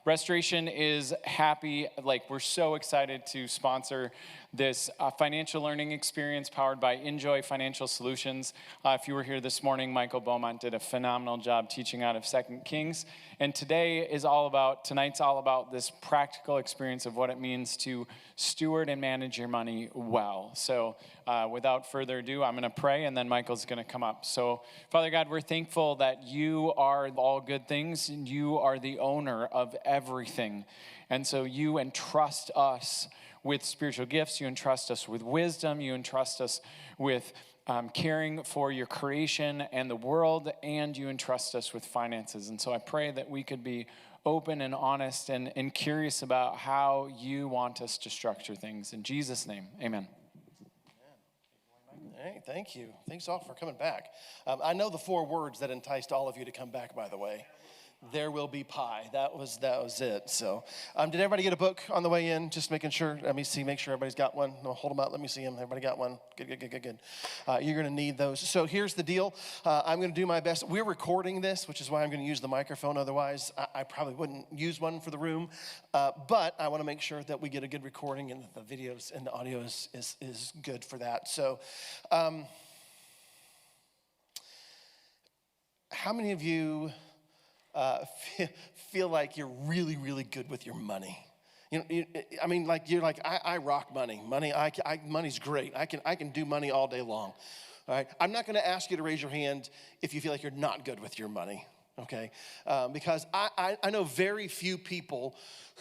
Restoration is happy, we're so excited to sponsor this financial learning experience powered by Enjoy Financial Solutions. If you were here this morning, Michael Beaumont did a phenomenal job teaching out of 2 Kings. And tonight's all about this practical experience of what it means to steward and manage your money well. So without further ado, I'm going to pray, and then Michael's going to come up. So Father God, we're thankful that you are all good things, and you are the owner of everything. And so you entrust us with spiritual gifts, you entrust us with wisdom, you entrust us with caring for your creation and the world, and you entrust us with finances. And so I pray that we could be open and honest and curious about how you want us to structure things. In Jesus' name, amen. Hey, thank you. Thanks all for coming back. I know the 4 words that enticed all of you to come back, by the way. There will be pie. That was it. So, did everybody get a book on the way in? Just making sure. Let me see. Make sure everybody's got one. No, hold them out. Let me see them. Everybody got one. Good. You're going to need those. So here's the deal. I'm going to do my best. We're recording this, which is why I'm going to use the microphone. Otherwise, I probably wouldn't use one for the room. But I want to make sure that we get a good recording and that the videos and the audio is good for that. So, how many of you feel like you're really, really good with your money? I rock money. Money's great. I can do money all day long. All right. I'm not going to ask you to raise your hand if you feel like you're not good with your money. Okay, because I know very few people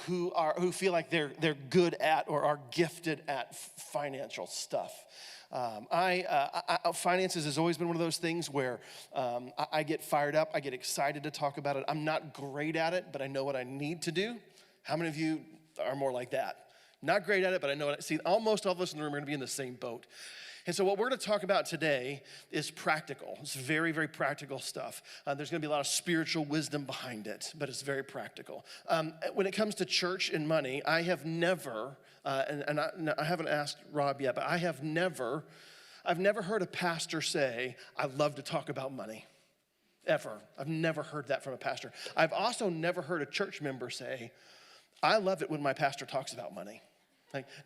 who feel like they're good at or are gifted at financial stuff. Finances has always been one of those things where I get fired up, I get excited to talk about it. I'm not great at it, but I know what I need to do. How many of you are more like that? Not great at it, but I know what almost all of us in the room are going to be in the same boat. And so what we're going to talk about today is practical. It's very, very practical stuff. There's going to be a lot of spiritual wisdom behind it, but it's very practical. When it comes to church and money, I have never, and I haven't asked Rob yet, but I've never heard a pastor say, I love to talk about money, ever. I've never heard that from a pastor. I've also never heard a church member say, I love it when my pastor talks about money.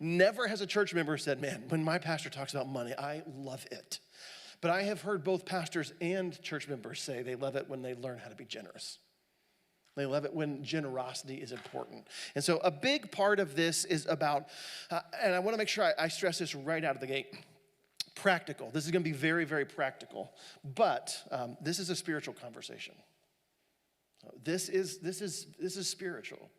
Never has a church member said, man, when my pastor talks about money, I love it. But I have heard both pastors and church members say they love it when they learn how to be generous. They love it when generosity is important. And so a big part of this is about, and I want to make sure I stress this right out of the gate, practical. This is going to be very, very practical. But this is a spiritual conversation. This is spiritual.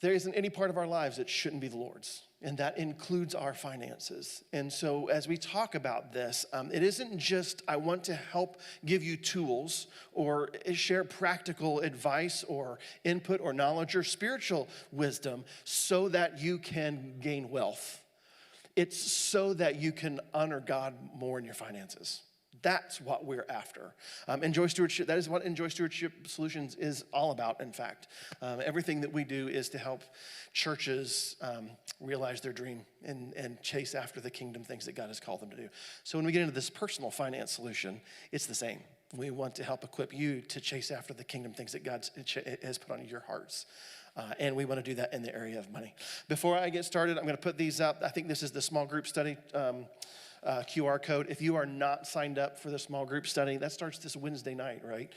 There isn't any part of our lives that shouldn't be the Lord's, and that includes our finances. And so as we talk about this, it isn't just I want to help give you tools or share practical advice or input or knowledge or spiritual wisdom so that you can gain wealth. It's so that you can honor God more in your finances. That's what we're after. Enjoy Stewardship, that is what Enjoy Stewardship Solutions is all about, in fact. Everything that we do is to help churches realize their dream and chase after the kingdom things that God has called them to do. So when we get into this personal finance solution, it's the same. We want to help equip you to chase after the kingdom things that God has put on your hearts. And we want to do that in the area of money. Before I get started, I'm going to put these up. I think this is the small group study QR code. If you are not signed up for the small group study, that starts this Wednesday night, right?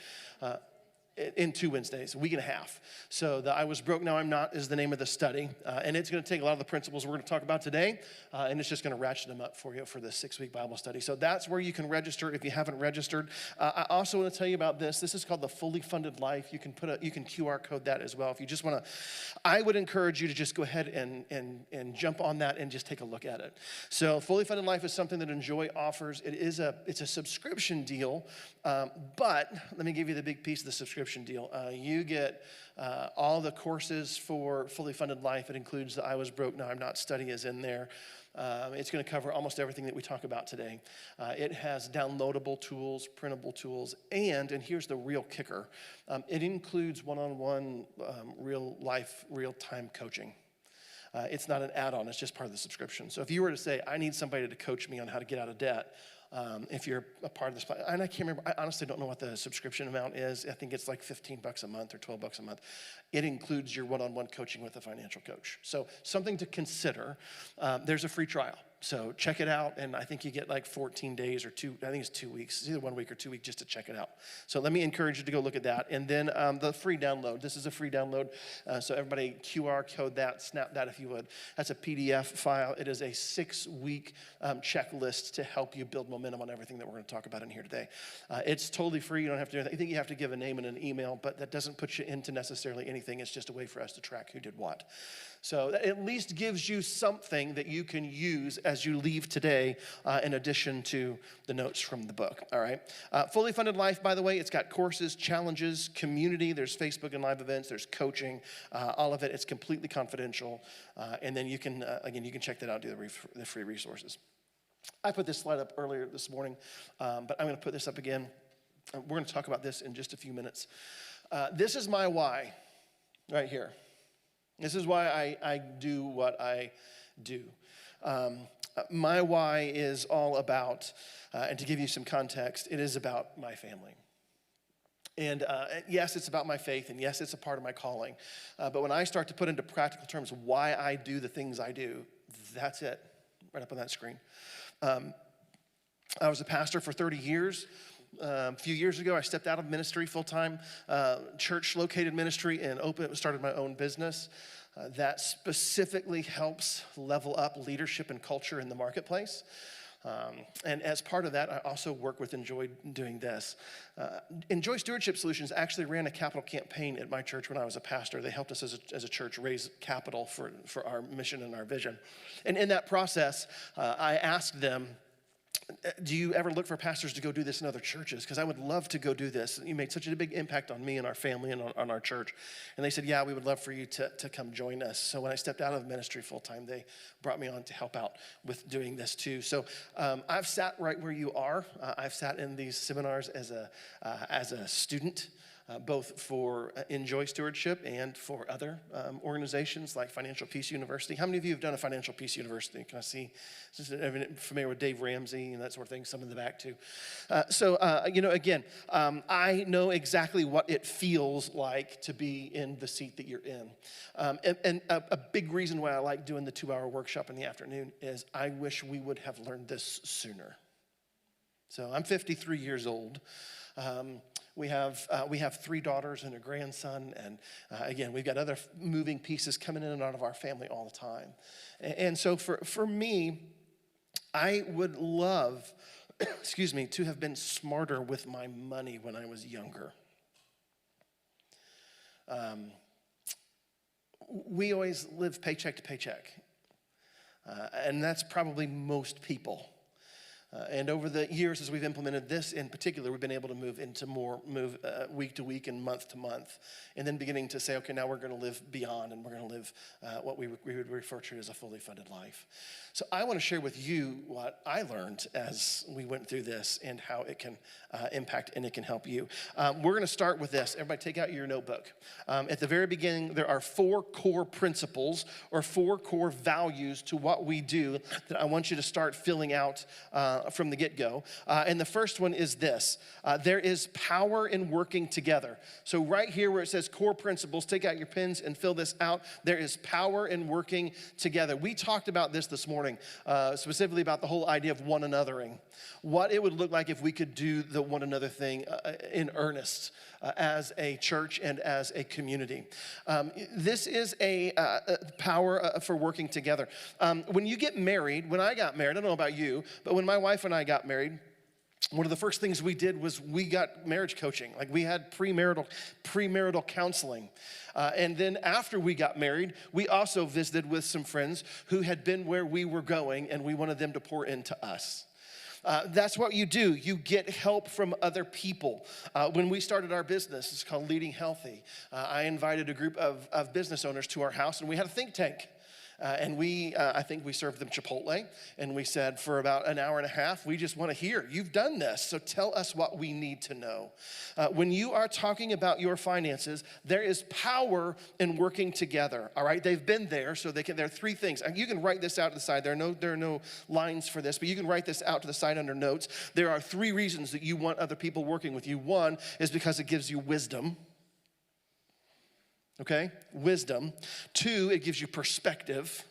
In 2 Wednesdays, a week and a half. So the I Was Broke, Now I'm Not is the name of the study. And it's going to take a lot of the principles we're going to talk about today, and it's just going to ratchet them up for you for the 6-week Bible study. So that's where you can register if you haven't registered. I also want to tell you about this. This is called the Fully Funded Life. You can QR code that as well. If you just want to, I would encourage you to just go ahead and jump on that and just take a look at it. So Fully Funded Life is something that Enjoy offers. It's a subscription deal, but let me give you the big piece of the subscription deal. You get all the courses for Fully Funded Life. It includes the I Was Broke, Now I'm Not study is in there. It's going to cover almost everything that we talk about today. It has downloadable tools, printable tools, and here's the real kicker. It includes one-on-one real-time coaching. It's not an add-on, it's just part of the subscription. So if you were to say, I need somebody to coach me on how to get out of debt, if you're a part of this. And I can't remember, I honestly don't know what the subscription amount is. I think it's like $15 a month or $12 a month. It includes your one-on-one coaching with a financial coach. So something to consider. There's a free trial. So check it out, and I think you get like 14 days or I think it's 2 weeks. It's either 1 week or 2 weeks just to check it out. So let me encourage you to go look at that. And then the free download. This is a free download. So everybody QR code that, snap that if you would. That's a PDF file. It is a 6-week checklist to help you build momentum on everything that we're going to talk about in here today. It's totally free. You don't have to do anything. I think you have to give a name and an email, but that doesn't put you into necessarily anything. It's just a way for us to track who did what. So that at least gives you something that you can use as you leave today, in addition to the notes from the book, all right? Fully Funded Life, by the way, it's got courses, challenges, community. There's Facebook and live events. There's coaching, all of it. It's completely confidential. And then you can, again, you can check that out, do the free resources. I put this slide up earlier this morning, but I'm going to put this up again. We're going to talk about this in just a few minutes. This is my why right here. This is why I do what I do. My why is all about, and to give you some context, it is about my family. And yes, it's about my faith, and yes, it's a part of my calling. But when I start to put into practical terms why I do the things I do, that's it, right up on that screen. I was a pastor for 30 years. A few years ago, I stepped out of ministry full-time, church-located ministry, and started my own business that specifically helps level up leadership and culture in the marketplace. And as part of that, I also work with Enjoy doing this. Enjoy Stewardship Solutions actually ran a capital campaign at my church when I was a pastor. They helped us as a church raise capital for our mission and our vision. And in that process, I asked them, do you ever look for pastors to go do this in other churches? Because I would love to go do this. You made such a big impact on me and our family and on our church. And they said, yeah, we would love for you to come join us. So when I stepped out of ministry full time, they brought me on to help out with doing this too. So I've sat right where you are. I've sat in these seminars as a student. Both for Enjoy Stewardship and for other organizations like Financial Peace University. How many of you have done a Financial Peace University? Can I see? Familiar with Dave Ramsey and that sort of thing? Some in the back too. Again, I know exactly what it feels like to be in the seat that you're in. And a big reason why I like doing the 2-hour workshop in the afternoon is I wish we would have learned this sooner. So I'm 53 years old. We have 3 daughters and a grandson, and again, we've got other moving pieces coming in and out of our family all the time. And so for me, I would love, to have been smarter with my money when I was younger. We always live paycheck to paycheck, and that's probably most people. And over the years, as we've implemented this in particular, we've been able to move week to week and month to month, and then beginning to say, okay, now we're going to live beyond, and we're going to live what we would refer to as a fully funded life. So I want to share with you what I learned as we went through this and how it can impact and it can help you. We're going to start with this. Everybody take out your notebook. At the very beginning, there are 4 core principles or 4 core values to what we do that I want you to start filling out from the get-go. And the first one is this. There is power in working together. So right here where it says core principles, take out your pens and fill this out. There is power in working together. We talked about this morning, specifically about the whole idea of one anothering. What it would look like if we could do the one another thing in earnest as a church and as a community. This is a power for working together. When you get married, when I got married, I don't know about you, but when my wife and I got married, one of the first things we did was we got marriage coaching. Like we had premarital counseling. And then after we got married, we also visited with some friends who had been where we were going, and we wanted them to pour into us. That's what you do. You get help from other people. When we started our business, it's called Leading Healthy. I invited a group of business owners to our house, and we had a think tank. And I think we served them Chipotle, and we said for about an hour and a half, we just want to hear, you've done this, so tell us what we need to know. When you are talking about your finances, there is power in working together, all right? They've been there, so there are three things. And you can write this out to the side. There are no lines for this, but you can write this out to the side under notes. There are three reasons that you want other people working with you. One is because it gives you wisdom. Okay, wisdom. Two, it gives you perspective.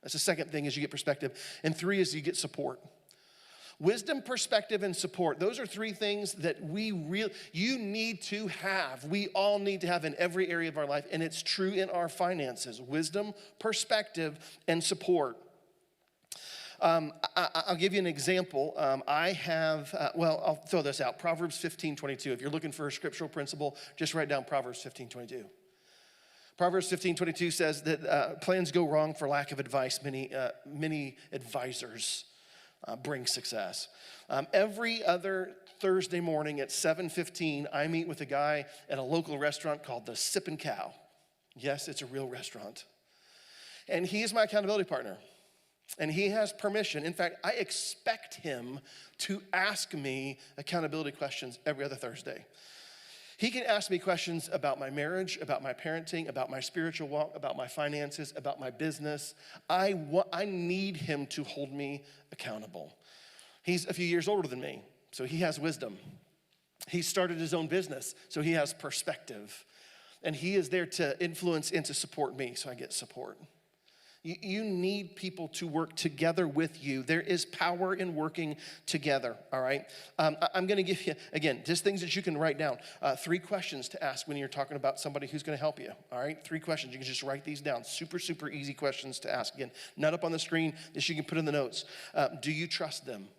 That's the second thing, is you get perspective. And three is you get support. Wisdom, perspective, and support. Those are three things that you need to have. We all need to have in every area of our life, and it's true in our finances. Wisdom, perspective, and support. I'll give you an example. I'll throw this out. Proverbs 15:22. If you're looking for a scriptural principle, just write down Proverbs 15:22. Proverbs 15:22 says that plans go wrong for lack of advice. Many advisors bring success. Every other Thursday morning at 7:15, I meet with a guy at a local restaurant called the Sippin' Cow. Yes, it's a real restaurant. And he is my accountability partner. And he has permission. In fact, I expect him to ask me accountability questions every other Thursday. He can ask me questions about my marriage, about my parenting, about my spiritual walk, about my finances, about my business. I need him to hold me accountable. He's a few years older than me, so he has wisdom. He started his own business, so he has perspective. And he is there to influence and to support me, so I get support. You need people to work together with you. There is power in working together, all right? I'm gonna give you, again, just things that you can write down. 3 questions to ask when you're talking about somebody who's gonna help you, all right? 3 questions, you can just write these down. Super, super easy questions to ask. Again, not up on the screen, this you can put in the notes. Do you trust them?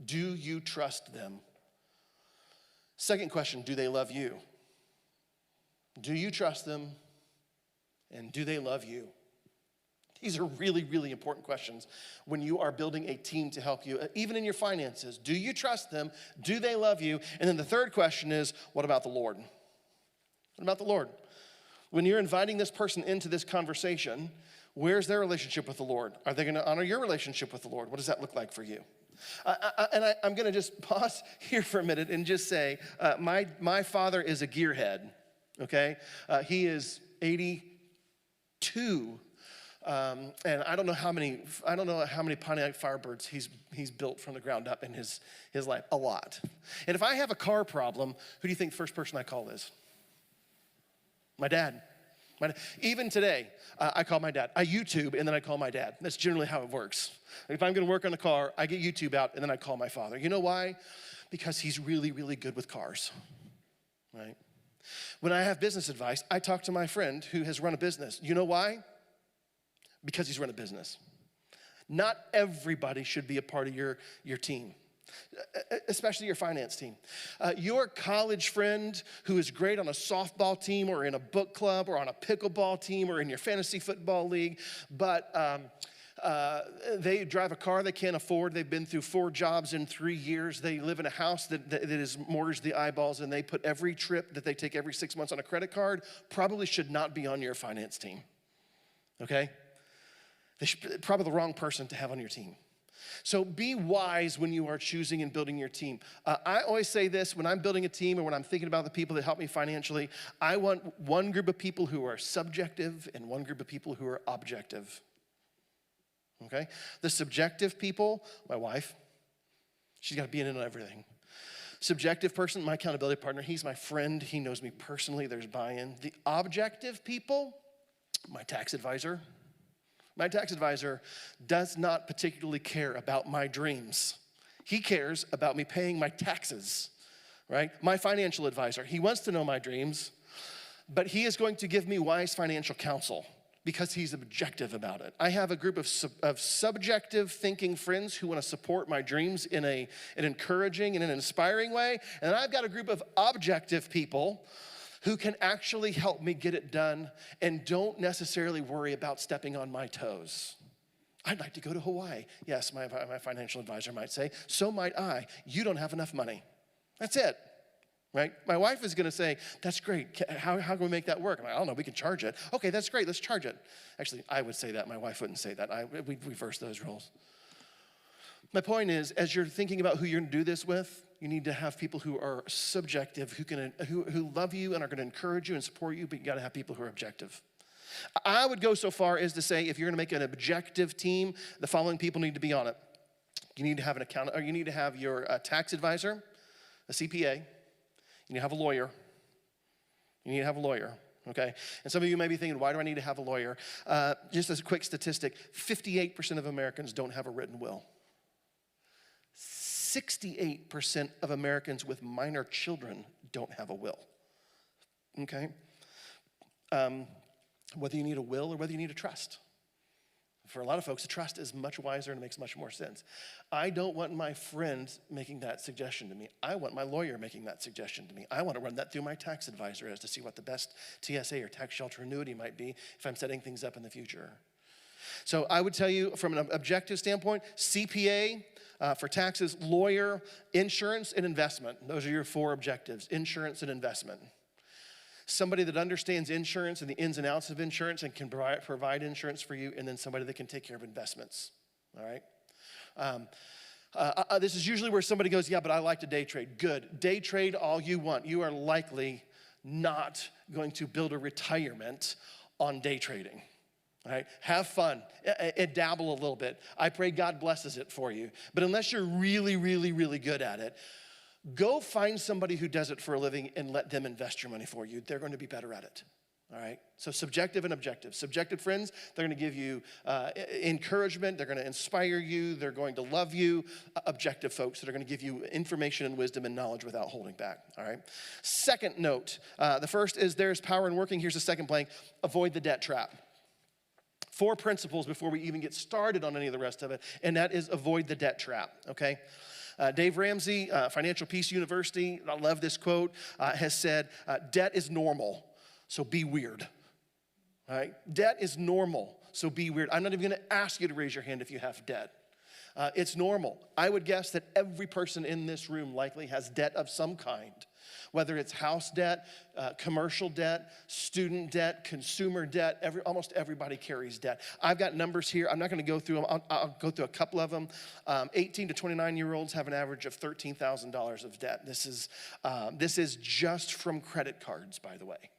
Do you trust them? Second question, do they love you? Do you trust them? And do they love you? These are really, really important questions when you are building a team to help you, even in your finances. Do you trust them? Do they love you? And then the third question is, what about the Lord? What about the Lord? When you're inviting this person into this conversation, where's their relationship with the Lord? Are they gonna honor your relationship with the Lord? What does that look like for you? I'm gonna just pause here for a minute and just say, my father is a gearhead, okay? He is 82, and I don't know how many Pontiac Firebirds he's built from the ground up in his life. A lot. And if I have a car problem, who do you think the first person I call is? My dad. Even today, I call my dad. I YouTube and then I call my dad. That's generally how it works. If I'm gonna work on a car, I get YouTube out and then I call my father. You know why? Because he's really, really good with cars, right? When I have business advice, I talk to my friend who has run a business. You know why? Because he's run a business. Not everybody should be a part of your team, especially your finance team. Your college friend who is great on a softball team or in a book club or on a pickleball team or in your fantasy football league, but they drive a car they can't afford. They've been through 4 jobs in 3 years. They live in a house that is mortgaged the eyeballs, and they put every trip that they take every 6 months on a credit card. Probably should not be on your finance team, okay? Probably the wrong person to have on your team. So be wise when you are choosing and building your team. I always say this, when I'm building a team or when I'm thinking about the people that help me financially, I want one group of people who are subjective and one group of people who are objective. Okay? The subjective people, my wife, she's got to be in on everything. Subjective person, my accountability partner, he's my friend. He knows me personally. There's buy-in. The objective people, my tax advisor. My tax advisor does not particularly care about my dreams. He cares about me paying my taxes, right? My financial advisor, he wants to know my dreams, but he is going to give me wise financial counsel because he's objective about it. I have a group of subjective thinking friends who want to support my dreams in an encouraging and an inspiring way. And then I've got a group of objective people who can actually help me get it done and don't necessarily worry about stepping on my toes. I'd like to go to Hawaii. Yes, my financial advisor might say, so might I. You don't have enough money. That's it. right? My wife is gonna say, that's great, how can we make that work? I'm like, I don't know, we can charge it. Okay, that's great, let's charge it. Actually, I would say that, my wife wouldn't say that. We reverse those roles. My point is, as you're thinking about who you're gonna do this with, you need to have people who are subjective, who love you and are gonna encourage you and support you, but you gotta have people who are objective. I would go so far as to say, if you're gonna make an objective team, the following people need to be on it. You need to have an accountant, or you need to have your tax advisor, a CPA, you need to have a lawyer. You need to have a lawyer, okay? And some of you may be thinking, why do I need to have a lawyer? Just as a quick statistic, 58% of Americans don't have a written will. 68% of Americans with minor children don't have a will, okay? Whether you need a will or whether you need a trust. For a lot of folks, a trust is much wiser and makes much more sense. I don't want my friend making that suggestion to me. I want my lawyer making that suggestion to me. I want to run that through my tax advisor as to see what the best TSA or tax shelter annuity might be if I'm setting things up in the future. So I would tell you from an objective standpoint, CPA for taxes, lawyer, insurance, and investment. Those are your 4 objectives, insurance and investment. Somebody that understands insurance and the ins and outs of insurance and can provide insurance for you, and then somebody that can take care of investments, all right? This is usually where somebody goes, yeah, but I like to day trade. Good, day trade all you want. You are likely not going to build a retirement on day trading, all right? Have fun, and dabble a little bit. I pray God blesses it for you. But unless you're really, really, really good at it, go find somebody who does it for a living and let them invest your money for you. They're going to be better at it, all right? So subjective and objective. Subjective friends, they're going to give you encouragement. They're going to inspire you. They're going to love you. Objective folks that are going to give you information and wisdom and knowledge without holding back, all right? Second note, the first is there's power in working. Here's the second plank, avoid the debt trap. 4 principles before we even get started on any of the rest of it, and that is avoid the debt trap, okay? Dave Ramsey, Financial Peace University, I love this quote, has said, debt is normal, so be weird. All right? Debt is normal, so be weird. I'm not even gonna ask you to raise your hand if you have debt. It's normal. I would guess that every person in this room likely has debt of some kind, whether it's house debt, commercial debt, student debt, consumer debt. Almost everybody carries debt. I've got numbers here. I'm not going to go through them. I'll go through a couple of them. 18 to 29-year-olds have an average of $13,000 of debt. This is just from credit cards, by the way.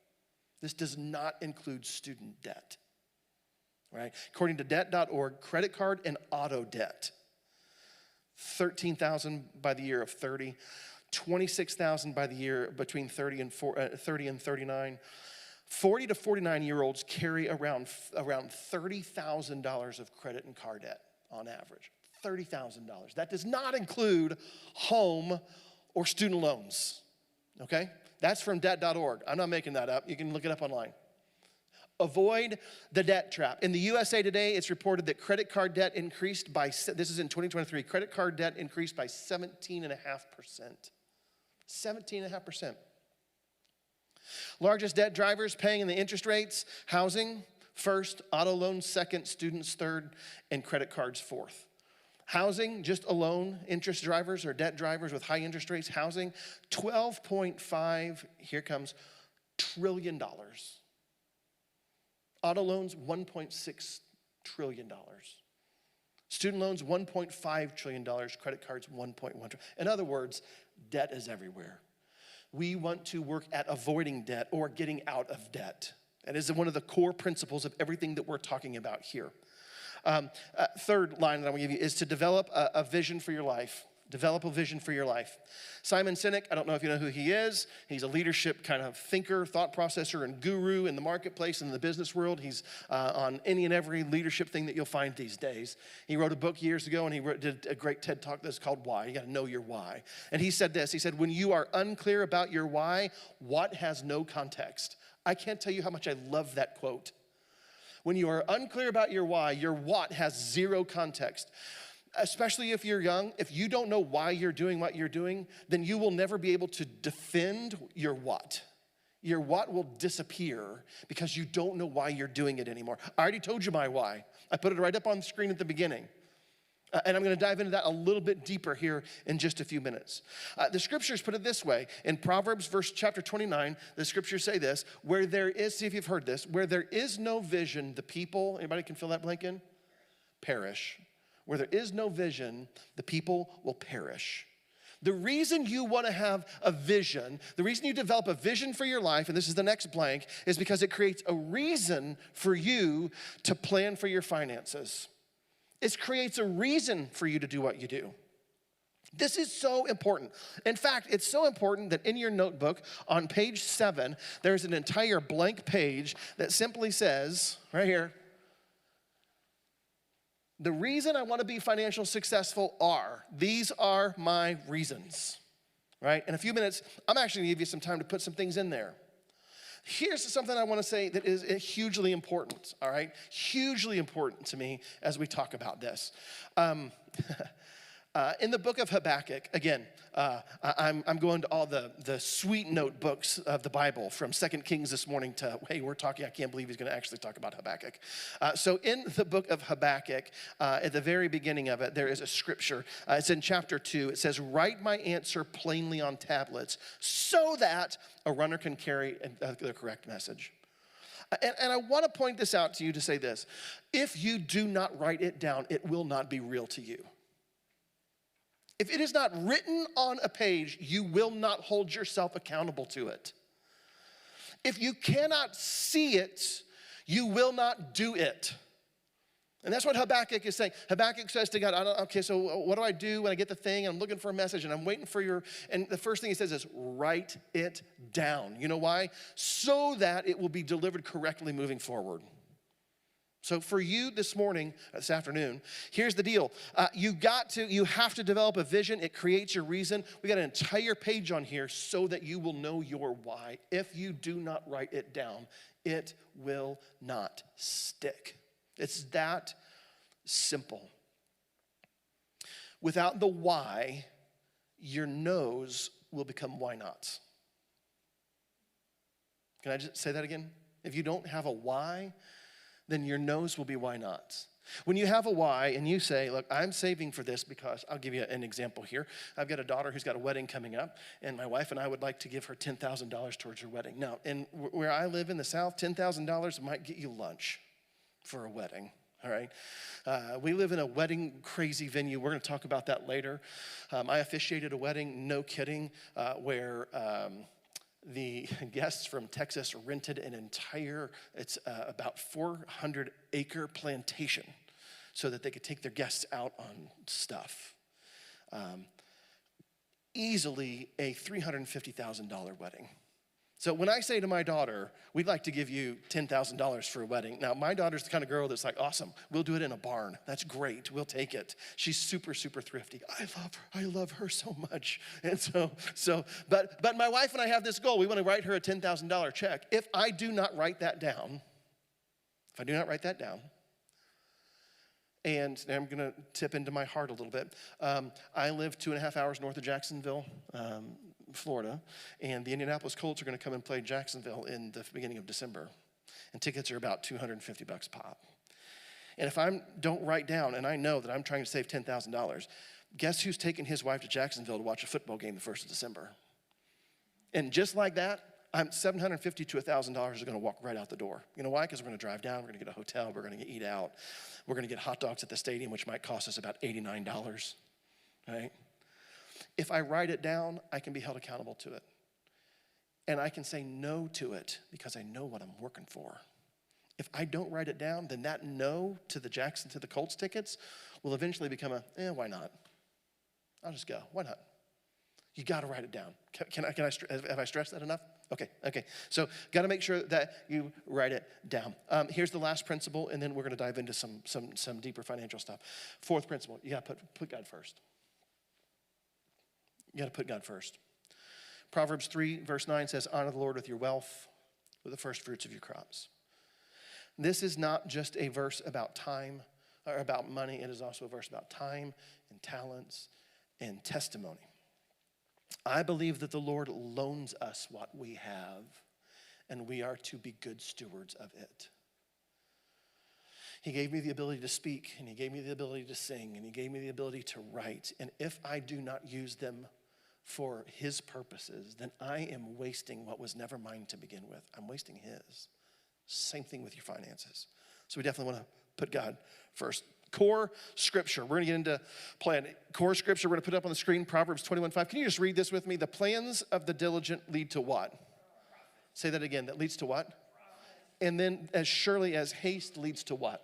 This does not include student debt. Right? According to debt.org, credit card and auto debt, $13,000 by the year of 30, $26,000 by the year between 30 and 39. 40 to 49-year-olds carry around $30,000 of credit and car debt on average. $30,000. That does not include home or student loans. Okay? That's from debt.org. I'm not making that up. You can look it up online. Avoid the debt trap. In the USA Today, it's reported that credit card debt increased by, this is in 2023, credit card debt increased by 17.5%. 17.5%. Largest debt drivers paying in the interest rates, housing first, auto loans second, students third, and credit cards fourth. Housing, just alone, interest drivers or debt drivers with high interest rates, housing, $12.5, here comes, trillion. Auto loans, $1.6 trillion. Student loans, $1.5 trillion. Credit cards, $1.1 trillion. In other words, debt is everywhere. We want to work at avoiding debt or getting out of debt. That is one of the core principles of everything that we're talking about here. Third line that I'm gonna give you is to develop a vision for your life. Develop a vision for your life. Simon Sinek, I don't know if you know who he is. He's a leadership kind of thinker, thought processor, and guru in the marketplace and in the business world. He's on any and every leadership thing that you'll find these days. He wrote a book years ago, and he did a great TED Talk that's called Why. You gotta know your why. And he said this, he said, when you are unclear about your why, what has no context? I can't tell you how much I love that quote. When you are unclear about your why, your what has zero context. Especially if you're young, if you don't know why you're doing what you're doing, then you will never be able to defend your what. Your what will disappear because you don't know why you're doing it anymore. I already told you my why. I put it right up on the screen at the beginning. And I'm going to dive into that a little bit deeper here in just a few minutes. The scriptures put it this way. In Proverbs chapter 29, the scriptures say this, where there is, see if you've heard this, where there is no vision, the people, anybody can fill that blank in? Perish. Where there is no vision, the people will perish. The reason you want to have a vision, the reason you develop a vision for your life, and this is the next blank, is because it creates a reason for you to plan for your finances. It creates a reason for you to do what you do. This is so important. In fact, it's so important that in your notebook on page 7, there's an entire blank page that simply says, right here, the reason I want to be financially successful these are my reasons, right? In a few minutes, I'm actually going to give you some time to put some things in there. Here's something I want to say that is hugely important, all right? Hugely important to me as we talk about this. In the book of Habakkuk, again, I'm going to all the sweet note books of the Bible from 2 Kings this morning to, hey, I can't believe he's going to actually talk about Habakkuk. So in the book of Habakkuk, at the very beginning of it, there is a scripture. It's in chapter 2. It says, write my answer plainly on tablets so that a runner can carry the correct message. And I want to point this out to you to say this. If you do not write it down, it will not be real to you. If it is not written on a page, you will not hold yourself accountable to it. If you cannot see it, you will not do it. And that's what Habakkuk is saying. Habakkuk says to God, okay, so what do I do when I get the thing? I'm looking for a message and I'm waiting for and the first thing he says is, write it down. You know why? So that it will be delivered correctly moving forward. So for you this afternoon, here's the deal. You have to develop a vision. It creates your reason. We got an entire page on here so that you will know your why. If you do not write it down, it will not stick. It's that simple. Without the why, your no's will become why nots. Can I just say that again? If you don't have a why, then your no's will be why nots. When you have a why and you say, look, I'm saving for this because, I'll give you an example here. I've got a daughter who's got a wedding coming up, and my wife and I would like to give her $10,000 towards her wedding. Now, where I live in the South, $10,000 might get you lunch for a wedding, all right? We live in a wedding crazy venue. We're going to talk about that later. I officiated a wedding, no kidding, where the guests from Texas rented an entire, it's about 400-acre plantation so that they could take their guests out on stuff. Easily a $350,000 wedding. So when I say to my daughter, we'd like to give you $10,000 for a wedding. Now, my daughter's the kind of girl that's like, awesome, we'll do it in a barn. That's great, we'll take it. She's super, super thrifty. I love her so much. And but my wife and I have this goal. We want to write her a $10,000 check. If I do not write that down, and I'm going to tip into my heart a little bit. I live 2.5 hours north of Jacksonville, Florida, and the Indianapolis Colts are going to come and play Jacksonville in the beginning of December. And tickets are about $250 a pop. And if I don't write down, and I know that I'm trying to save $10,000, guess who's taking his wife to Jacksonville to watch a football game the 1st of December? And just like that, $750 to $1,000 are going to walk right out the door. You know why? Because we're going to drive down, we're going to get a hotel, we're going to eat out. We're going to get hot dogs at the stadium, which might cost us about $89, right? If I write it down, I can be held accountable to it. And I can say no to it because I know what I'm working for. If I don't write it down, then that no to the Colts tickets will eventually become why not? I'll just go. Why not? You got to write it down. Have I stressed that enough? Okay. So got to make sure that you write it down. Here's the last principle, and then we're going to dive into some deeper financial stuff. Fourth principle, you got to put God first. You got to put God first. Proverbs 3, verse 9 says, honor the Lord with your wealth, with the first fruits of your crops. This is not just a verse about time or about money. It is also a verse about time and talents and testimony. I believe that the Lord loans us what we have, and we are to be good stewards of it. He gave me the ability to speak, and he gave me the ability to sing, and he gave me the ability to write. And if I do not use them for his purposes, then I am wasting what was never mine to begin with. I'm wasting his. Same thing with your finances. So we definitely want to put God first. Core scripture. We're going to get into plan. Core scripture, we're going to put up on the screen, Proverbs 21:5. Can you just read this with me? The plans of the diligent lead to what? Say that again. That leads to what? And then as surely as haste leads to what?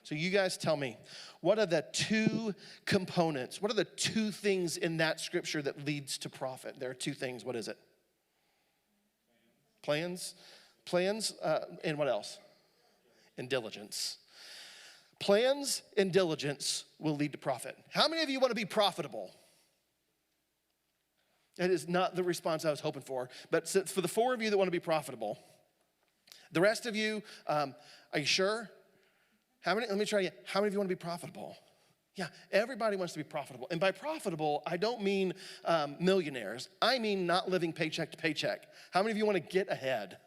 So you guys tell me, what are the two components? What are the two things in that scripture that leads to profit? There are two things. What is it? Plans, and what else? And diligence. Plans and diligence will lead to profit. How many of you want to be profitable? That is not the response I was hoping for. But for the four of you that want to be profitable, the rest of you, are you sure? Let me try again. How many of you want to be profitable? Yeah, everybody wants to be profitable. And by profitable, I don't mean millionaires. I mean not living paycheck to paycheck. How many of you want to get ahead?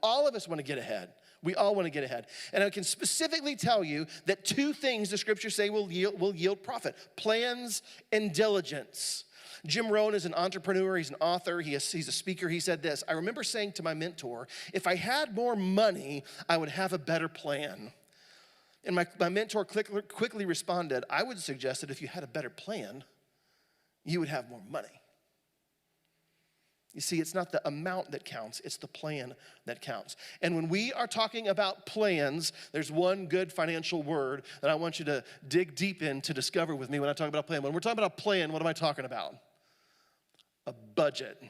All of us want to get ahead. We all want to get ahead. And I can specifically tell you that two things the scriptures say will yield profit: plans and diligence. Jim Rohn is an entrepreneur. He's an author. He's a speaker. He said this: I remember saying to my mentor, if I had more money, I would have a better plan. And my mentor quickly responded, I would suggest that if you had a better plan, you would have more money. You see, it's not the amount that counts, it's the plan that counts. And when we are talking about plans, there's one good financial word that I want you to dig deep in to discover with me when I talk about a plan. When we're talking about a plan, what am I talking about? A budget.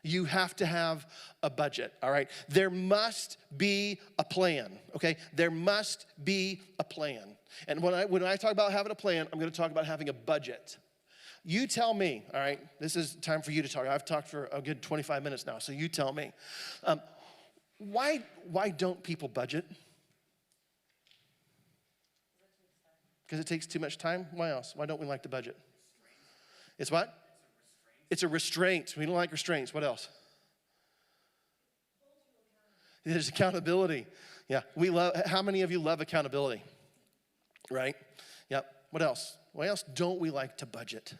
You have to have a budget, all right? There must be a plan, okay? There must be a plan. And when I talk about having a plan, I'm gonna talk about having a budget. You tell me, all right? This is time for you to talk. I've talked for a good 25 minutes now, so you tell me. Why don't people budget? Because it takes too much time? Why else? Why don't we like to budget? It's what? It's a restraint. We don't like restraints. What else? There's accountability. Yeah, how many of you love accountability? Right? Yep. What else? Why else don't we like to budget?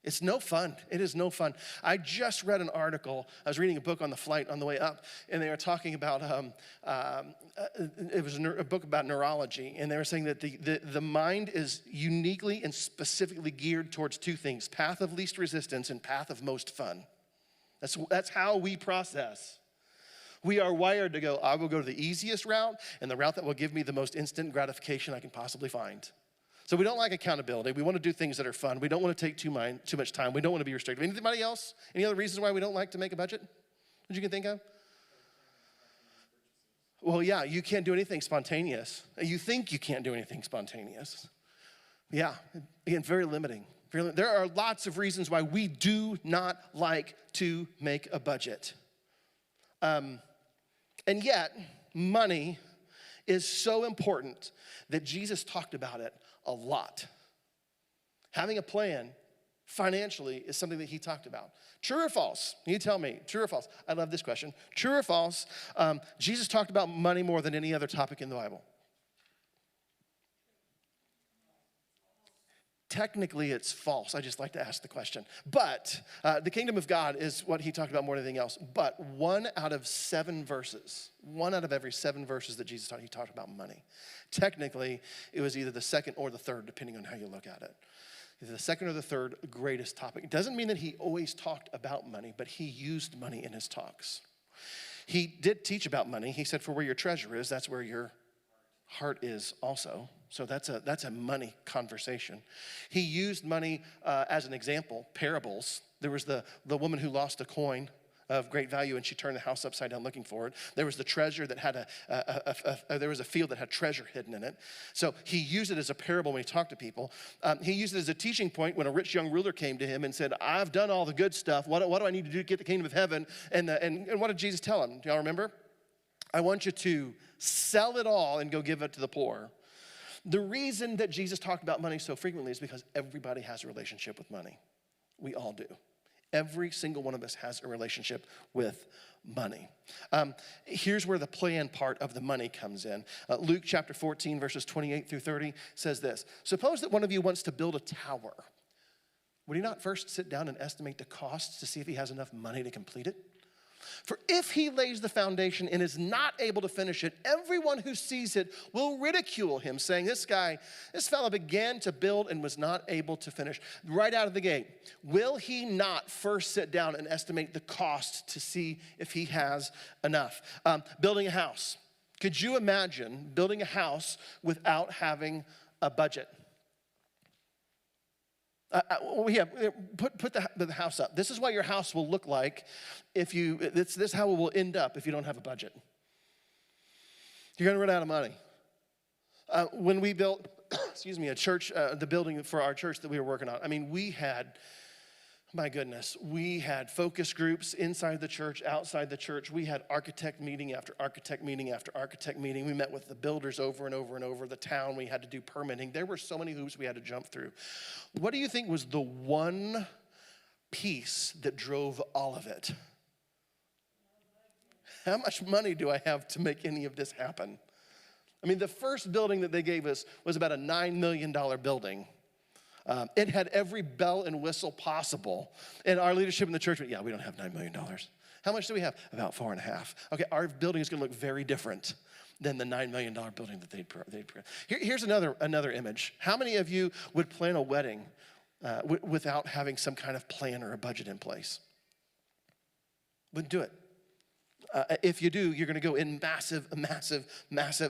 It's no fun. It is no fun. I just read an article. I was reading a book on the flight on the way up, and they were talking about, it was a book about neurology, and they were saying that the mind is uniquely and specifically geared towards two things: path of least resistance and path of most fun. That's how we process. We are wired to go, I will go to the easiest route and the route that will give me the most instant gratification I can possibly find. So we don't like accountability. We want to do things that are fun. We don't want to take too much time. We don't want to be restrictive. Anybody else? Any other reasons why we don't like to make a budget that you can think of? Well, yeah, you can't do anything spontaneous. You think you can't do anything spontaneous. Yeah, again, very limiting. There are lots of reasons why we do not like to make a budget. And yet, money is so important that Jesus talked about it a lot. Having a plan financially is something that he talked about. True or false? You tell me, true or false? I love this question. True or false? Jesus talked about money more than any other topic in the Bible. Technically, it's false. I just like to ask the question. But the kingdom of God is what he talked about more than anything else. But one out of every 7 verses that Jesus taught, he talked about money. Technically, it was either the second or the third, depending on how you look at it. Either the second or the third greatest topic. It doesn't mean that he always talked about money, but he used money in his talks. He did teach about money. He said, for where your treasure is, that's where your heart is also. So that's a money conversation. He used money as an example, parables. There was the woman who lost a coin of great value, and she turned the house upside down looking for it. There was the treasure that had there was a field that had treasure hidden in it. So he used it as a parable when he talked to people. He used it as a teaching point when a rich young ruler came to him and said, I've done all the good stuff. What do I need to do to get the kingdom of heaven? And what did Jesus tell him? Do y'all remember? I want you to sell it all and go give it to the poor. The reason that Jesus talked about money so frequently is because everybody has a relationship with money. We all do. Every single one of us has a relationship with money. Here's where the plan part of the money comes in. Luke chapter 14, verses 28 through 30 says this. Suppose that one of you wants to build a tower. Would he not first sit down and estimate the costs to see if he has enough money to complete it? For if he lays the foundation and is not able to finish it, everyone who sees it will ridicule him, saying, this fellow began to build and was not able to finish. Right out of the gate, will he not first sit down and estimate the cost to see if he has enough? Building a house. Could you imagine building a house without having a budget? Put the house up. This is what your house will look like this is how it will end up if you don't have a budget. You're gonna run out of money. When we built, a church, the building for our church that we were working on, my goodness, we had focus groups inside the church, outside the church. We had architect meeting after architect meeting after architect meeting. We met with the builders over and over and over, the town. We had to do permitting. There were so many hoops we had to jump through. What do you think was the one piece that drove all of it? How much money do I have to make any of this happen? The first building that they gave us was about a $9 million building. It had every bell and whistle possible. And our leadership in the church went, yeah, we don't have $9 million. How much do we have? About 4.5. Okay, our building is gonna look very different than the $9 million building that they'd. Here's another image. How many of you would plan a wedding without having some kind of plan or a budget in place? Wouldn't do it. If you do, you're going to go in massive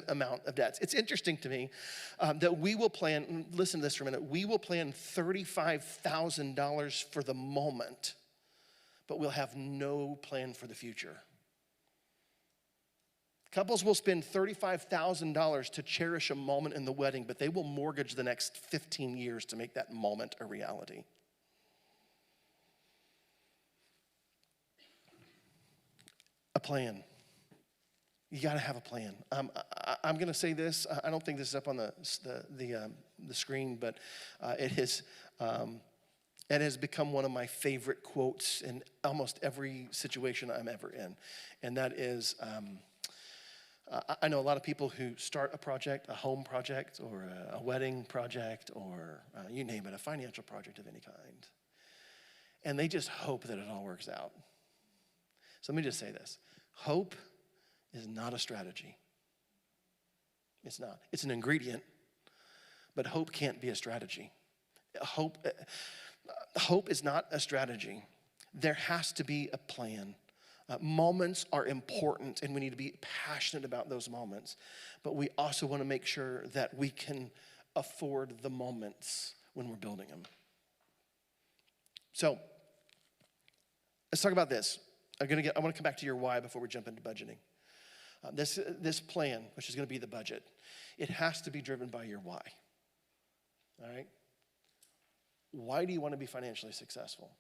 amount of debts. It's interesting to me that we will plan, listen to this for a minute, we will plan $35,000 for the moment, but we'll have no plan for the future. Couples will spend $35,000 to cherish a moment in the wedding, but they will mortgage the next 15 years to make that moment a reality. A plan. You got to have a plan. I'm going to say this. I don't think this is up on the screen, but it has become one of my favorite quotes in almost every situation I'm ever in, and that is, I know a lot of people who start a project, a home project, or a wedding project, or you name it, a financial project of any kind, and they just hope that it all works out. So let me just say this. Hope is not a strategy. It's not. It's an ingredient, but hope can't be a strategy. Hope is not a strategy. There has to be a plan. Moments are important, and we need to be passionate about those moments, but we also want to make sure that we can afford the moments when we're building them. So let's talk about this. I want to come back to your why before we jump into budgeting. This plan, which is going to be the budget, it has to be driven by your why. All right? Why do you want to be financially successful?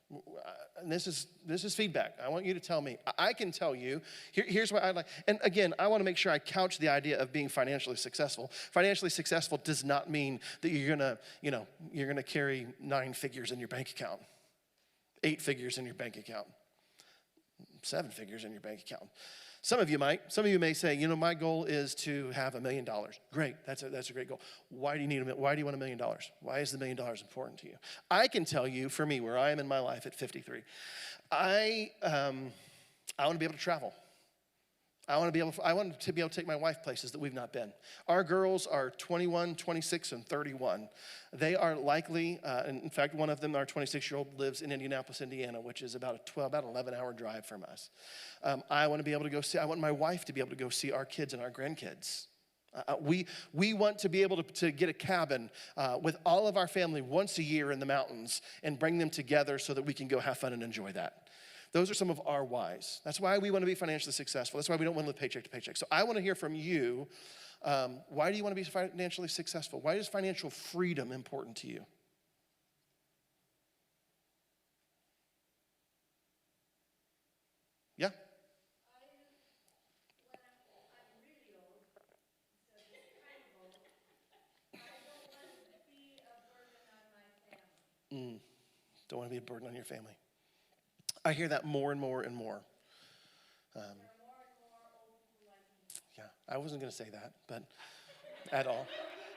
And this is feedback. I want you to tell me. I can tell you. Here's what I like. And again, I want to make sure I couch the idea of being financially successful. Financially successful does not mean that you're gonna carry 9 figures in your bank account, 8 figures in your bank account, 7 figures in your bank account. Some of you may say, my goal is to have $1 million. Great, that's a great goal. Why do you want $1 million? Why is the $1 million important to you? I can tell you, for me, where I am in my life at 53, I want to be able to travel. I want to be able to take my wife places that we've not been. Our girls are 21, 26, and 31. They are likely, and in fact, one of them, our 26-year-old, lives in Indianapolis, Indiana, which is about an 11-hour drive from us. I want my wife to be able to go see our kids and our grandkids. We want to be able to get a cabin with all of our family once a year in the mountains and bring them together so that we can go have fun and enjoy that. Those are some of our whys. That's why we want to be financially successful. That's why we don't want to live paycheck to paycheck. So I want to hear from you. Why do you want to be financially successful? Why is financial freedom important to you? Yeah? Don't want to be a burden on your family. I hear that more and more and more. Yeah, I wasn't going to say that, but at all.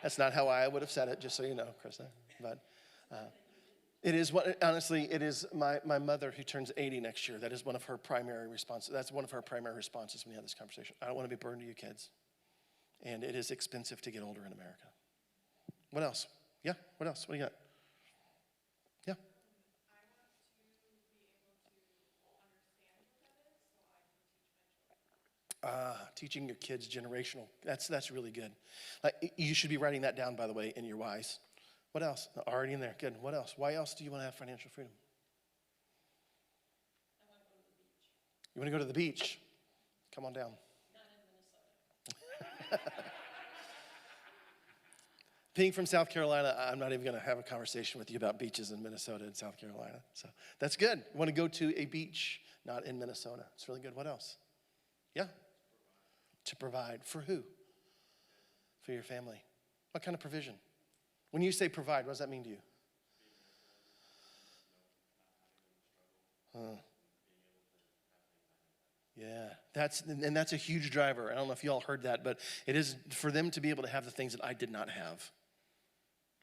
That's not how I would have said it, just so you know, Krista. But it is what, honestly, it is my mother who turns 80 next year. That is one of her primary responses. That's one of her primary responses when we have this conversation. I don't want to be burdened to you kids. And it is expensive to get older in America. What else? Yeah, what else? What do you got? Yeah. Teaching your kids generational. That's really good. Like, you should be writing that down, by the way, in your whys. What else? Already in there. Good. What else? Why else do you want to have financial freedom? You want to go to the beach? Come on down. Being from South Carolina, I'm not even going to have a conversation with you about beaches in Minnesota and South Carolina. So that's good. You want to go to a beach, not in Minnesota. It's really good. What else? Yeah. To provide. For who? For your family. What kind of provision? When you say provide, what does that mean to you? Yeah, that's a huge driver. I don't know if you all heard that, but it is for them to be able to have the things that I did not have.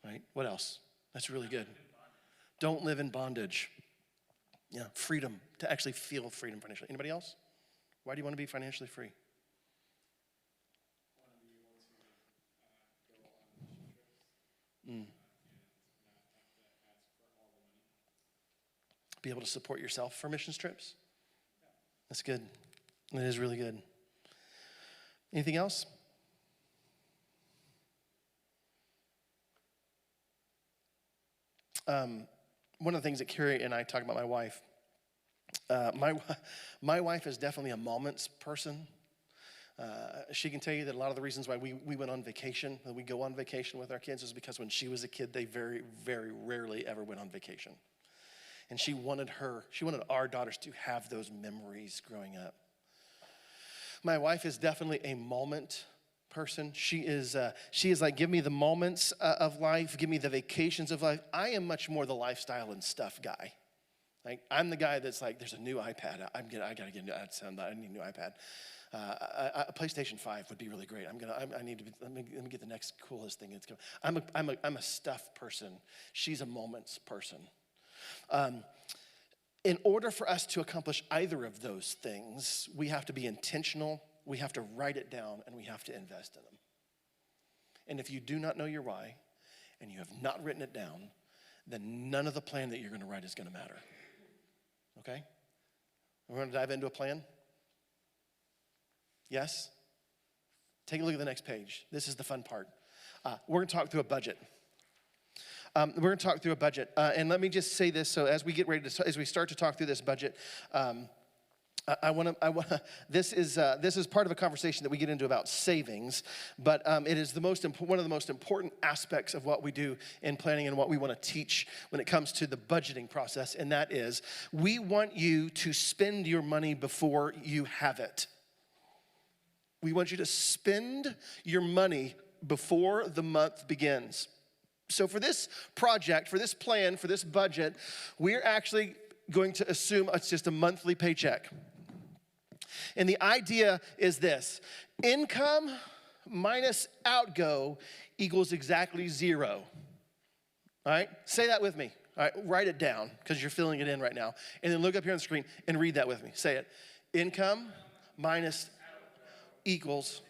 Right? What else? That's really good. Don't live in bondage. Yeah, freedom, to actually feel freedom financially. Anybody else? Why do you want to be financially free? Be able to support yourself for mission trips? That's good. It is really good. Anything else? One of the things that Carrie and I talk about my wife, my wife is definitely a moments person. She can tell you that a lot of the reasons why we went on vacation, that we go on vacation with our kids, is because when she was a kid, they very, very rarely ever went on vacation. And she wanted our daughters to have those memories growing up. My wife is definitely a moment person. She is like, give me the moments of life, give me the vacations of life. I am much more the lifestyle and stuff guy. Like, I'm the guy that's like, there's a new iPad. I gotta get a new iPad. I need a new iPad. A PlayStation 5 would be really great. Let me get the next coolest thing that's coming. I'm a stuff person. She's a moments person. In order for us to accomplish either of those things, we have to be intentional, we have to write it down, and we have to invest in them. And if you do not know your why, and you have not written it down, then none of the plan that you're going to write is going to matter. Okay? We're going to dive into a plan? Yes? Take a look at the next page. This is the fun part. We're going to talk through a budget. And let me just say this. So as we get ready as we start to talk through this budget, this is part of a conversation that we get into about savings, but it is one of the most important aspects of what we do in planning and what we want to teach when it comes to the budgeting process, and that is, we want you to spend your money before you have it. We want you to spend your money before the month begins. So for this project, for this plan, for this budget, we're actually going to assume it's just a monthly paycheck. And the idea is this: income minus outgo equals exactly zero. All right? Say that with me. All right? Write it down because you're filling it in right now. And then look up here on the screen and read that with me. Say it. Income minus equals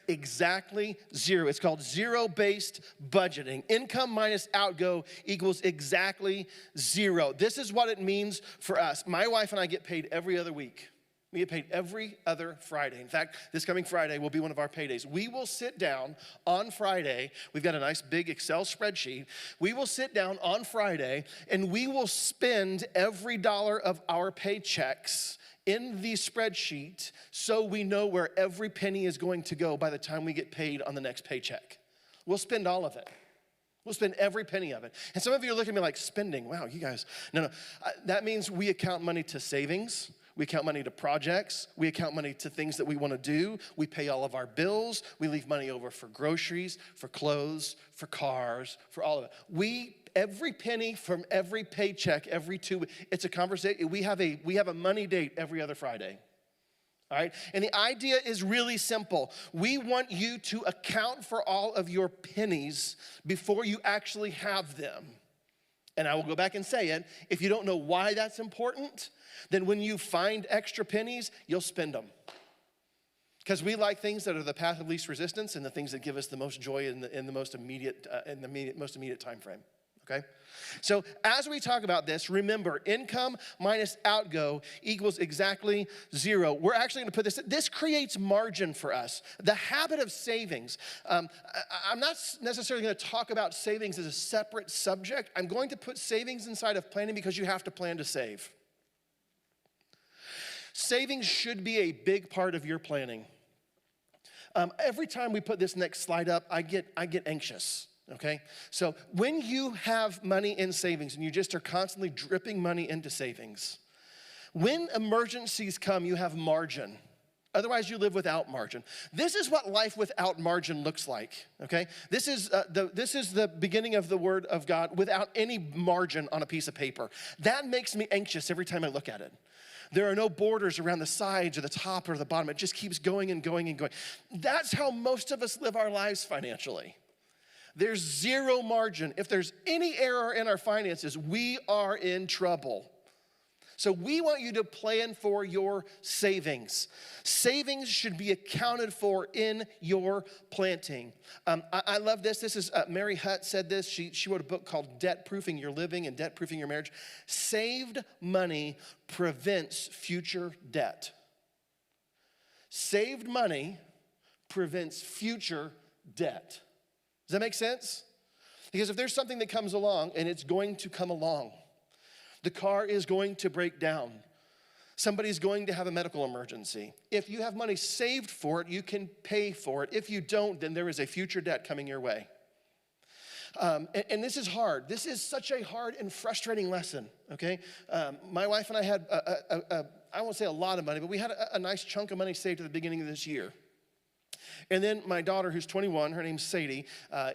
exactly zero. It's called zero-based budgeting. Income minus outgo equals exactly zero. This is what it means for us. My wife and I get paid every other week. We get paid every other Friday. In fact, this coming Friday will be one of our paydays. We will sit down on Friday. We've got a nice big Excel spreadsheet. We will sit down on Friday and we will spend every dollar of our paychecks in the spreadsheet so we know where every penny is going to go by the time we get paid on the next paycheck. We'll spend all of it. We'll spend every penny of it. And some of you are looking at me like, spending, wow, you guys. No. That means we account money to savings. We account money to projects. We account money to things that we want to do. We pay all of our bills. We leave money over for groceries, for clothes, for cars, for all of it. Every penny from every paycheck, every 2 weeks, it's a conversation. We have a money date every other Friday. All right? And the idea is really simple. We want you to account for all of your pennies before you actually have them. And I will go back and say it. If you don't know why that's important, then when you find extra pennies, you'll spend them. Because we like things that are the path of least resistance and the things that give us the most joy in the most immediate time frame. Okay? So as we talk about this, remember, income minus outgo equals exactly 0. We're actually going to put this creates margin for us. The habit of savings. I'm not necessarily going to talk about savings as a separate subject. I'm going to put savings inside of planning because you have to plan to save. Savings should be a big part of your planning. Every time we put this next slide up, I get anxious. Okay, so when you have money in savings and you just are constantly dripping money into savings, when emergencies come, you have margin. Otherwise, you live without margin. This is what life without margin looks like, okay? This is the beginning of the word of God without any margin on a piece of paper. That makes me anxious every time I look at it. There are no borders around the sides or the top or the bottom. It just keeps going and going and going. That's how most of us live our lives financially. There's 0 margin. If there's any error in our finances, we are in trouble. So we want you to plan for your savings. Savings should be accounted for in your planting. I love this. This is Mary Hutt said this. She wrote a book called Debt Proofing Your Living and Debt Proofing Your Marriage. Saved money prevents future debt. Saved money prevents future debt. Does that make sense? Because if there's something that comes along, and it's going to come along, the car is going to break down. Somebody's going to have a medical emergency. If you have money saved for it, you can pay for it. If you don't, then there is a future debt coming your way. And this is hard. This is such a hard and frustrating lesson, okay? My wife and I had, I won't say a lot of money, but we had a nice chunk of money saved at the beginning of this year. And then my daughter, who's 21, her name's Sadie,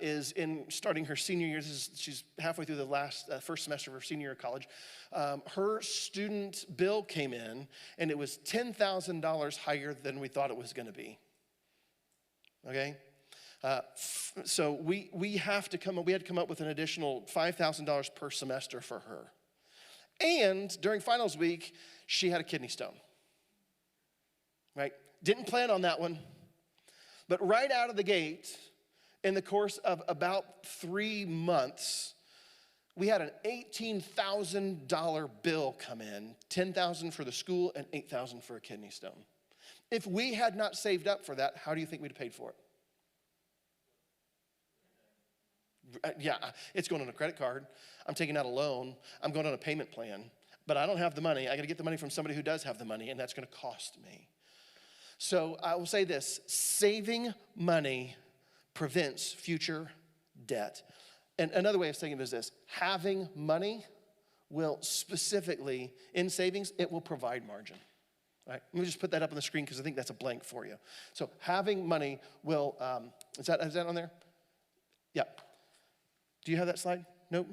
is starting her senior year. She's halfway through the first semester of her senior year of college. Her student bill came in, and it was $10,000 higher than we thought it was going to be. Okay, so we had to come up with an additional $5,000 per semester for her. And during finals week, she had a kidney stone. Right? Didn't plan on that one. But right out of the gate, in the course of about 3 months, we had an $18,000 bill come in, $10,000 for the school and $8,000 for a kidney stone. If we had not saved up for that, how do you think we'd have paid for it? Yeah, it's going on a credit card. I'm taking out a loan. I'm going on a payment plan. But I don't have the money. I got to get the money from somebody who does have the money, and that's going to cost me. So I will say this, saving money prevents future debt. And another way of saying it is this, having money will specifically, in savings, it will provide margin. Right? Let me just put that up on the screen because I think that's a blank for you. So having money will, is that on there? Yeah. Do you have that slide? Nope.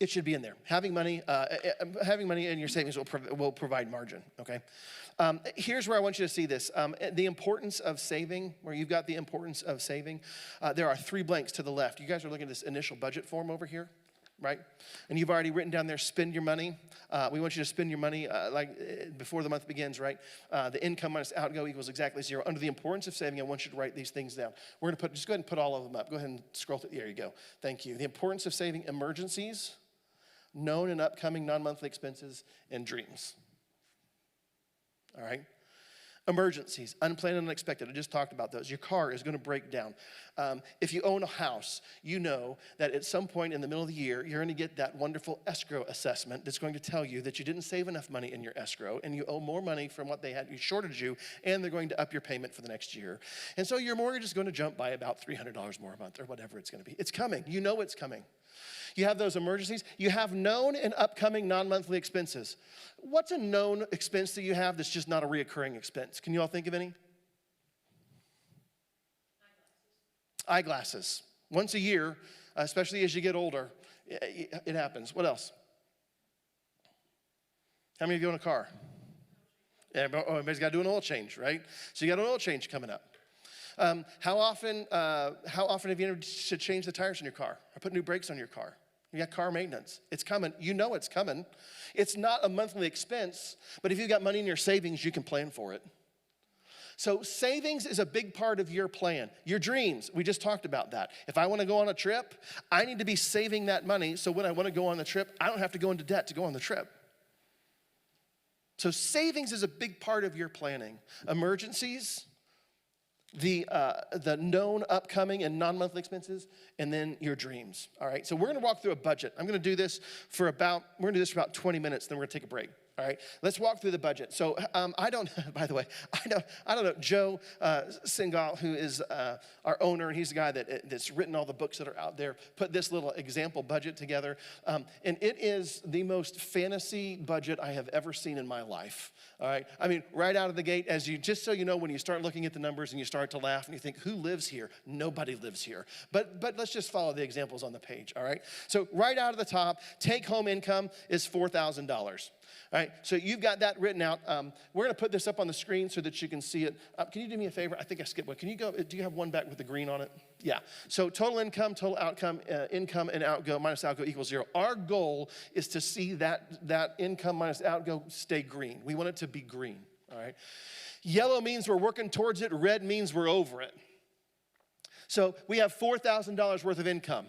It should be in there. Having money in your savings will provide margin, okay? Here's where I want you to see this. The importance of saving, where you've got the importance of saving. There are 3 blanks to the left. You guys are looking at this initial budget form over here, right? And you've already written down there, spend your money. We want you to spend your money before the month begins, right? The income minus outgo equals exactly 0. Under the importance of saving, I want you to write these things down. We're going to just go ahead and put all of them up. Go ahead and scroll through. There you go. Thank you. The importance of saving emergencies, known and upcoming non-monthly expenses, and dreams. All right? Emergencies, unplanned and unexpected. I just talked about those. Your car is going to break down. If you own a house, you know that at some point in the middle of the year, you're going to get that wonderful escrow assessment that's going to tell you that you didn't save enough money in your escrow and you owe more money from what they had, you shorted you, and they're going to up your payment for the next year. And so your mortgage is going to jump by about $300 more a month or whatever it's going to be. It's coming. You know it's coming. You have those emergencies. You have known and upcoming non-monthly expenses. What's a known expense that you have that's just not a reoccurring expense? Can you all think of any? Eyeglasses. Once a year, especially as you get older, it happens. What else? How many of you own a car? Everybody's got to do an oil change, right? So you got an oil change coming up. How often have you ever to change the tires in your car or put new brakes on your car? You got car maintenance. It's coming. You know it's coming. It's not a monthly expense, but if you've got money in your savings, you can plan for it. So savings is a big part of your plan. Your dreams, we just talked about that. If I want to go on a trip, I need to be saving that money so when I want to go on the trip, I don't have to go into debt to go on the trip. So savings is a big part of your planning. Emergencies, the known upcoming and non-monthly expenses, and then your dreams. All right, so we're gonna walk through a budget. We're gonna do this for about 20 minutes, then we're gonna take a break. All right, let's walk through the budget. So I don't know, Joe Singal, who is our owner, and he's the guy that's written all the books that are out there, put this little example budget together. And it is the most fantasy budget I have ever seen in my life. All right, I mean, right out of the gate, just so you know, when you start looking at the numbers and you start to laugh and you think, who lives here? Nobody lives here. But let's just follow the examples on the page, all right? So right out of the top, take-home income is $4,000. All right, so you've got that written out. We're going to put this up on the screen so that you can see it. Can you do me a favor? I think I skipped one. Can you go? Do you have one back with the green on it? Yeah. So total income, total outcome, income and outgo minus outgo equals 0. Our goal is to see that income minus outgo stay green. We want it to be green. All right. Yellow means we're working towards it. Red means we're over it. So we have $4,000 worth of income.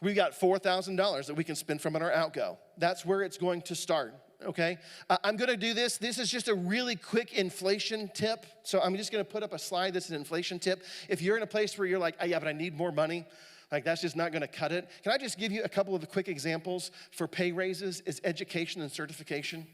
We've got $4,000 that we can spend from our outgo. That's where it's going to start. Okay, I'm going to do this. This is just a really quick inflation tip. So I'm just going to put up a slide that's an inflation tip. If you're in a place where you're like, oh, yeah, but I need more money, like that's just not going to cut it. Can I just give you a couple of the quick examples for pay raises? Is education and certification.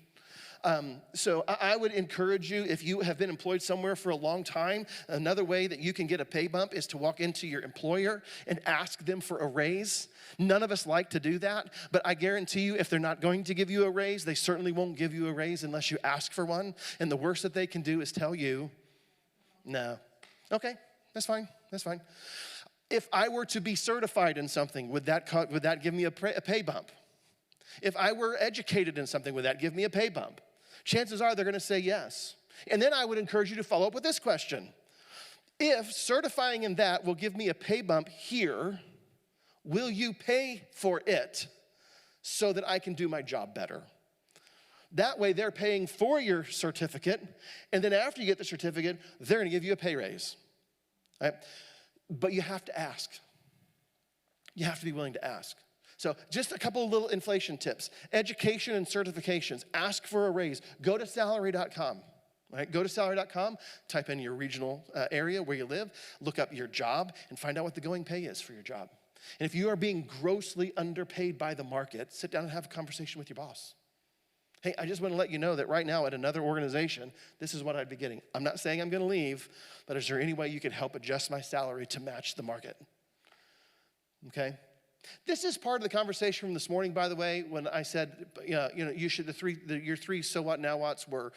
So I would encourage you, if you have been employed somewhere for a long time, another way that you can get a pay bump is to walk into your employer and ask them for a raise. None of us like to do that, but I guarantee you if they're not going to give you a raise, they certainly won't give you a raise unless you ask for one. And the worst that they can do is tell you, no. Okay, that's fine, that's fine. If I were to be certified in something, would that give me a pay bump? If I were educated in something, would that give me a pay bump? Chances are they're going to say yes. And then I would encourage you to follow up with this question. If certifying in that will give me a pay bump here, will you pay for it so that I can do my job better? That way they're paying for your certificate, and then after you get the certificate, they're going to give you a pay raise. Right? But you have to ask. You have to be willing to ask. So just a couple of little inflation tips. Education and certifications. Ask for a raise. Go to salary.com. Right? Go to salary.com, type in your regional area where you live, look up your job, and find out what the going pay is for your job. And if you are being grossly underpaid by the market, sit down and have a conversation with your boss. Hey, I just want to let you know that right now at another organization, this is what I'd be getting. I'm not saying I'm going to leave, but is there any way you could help adjust my salary to match the market? Okay? This is part of the conversation from this morning, by the way, when I said, you should, your three so what, now what's were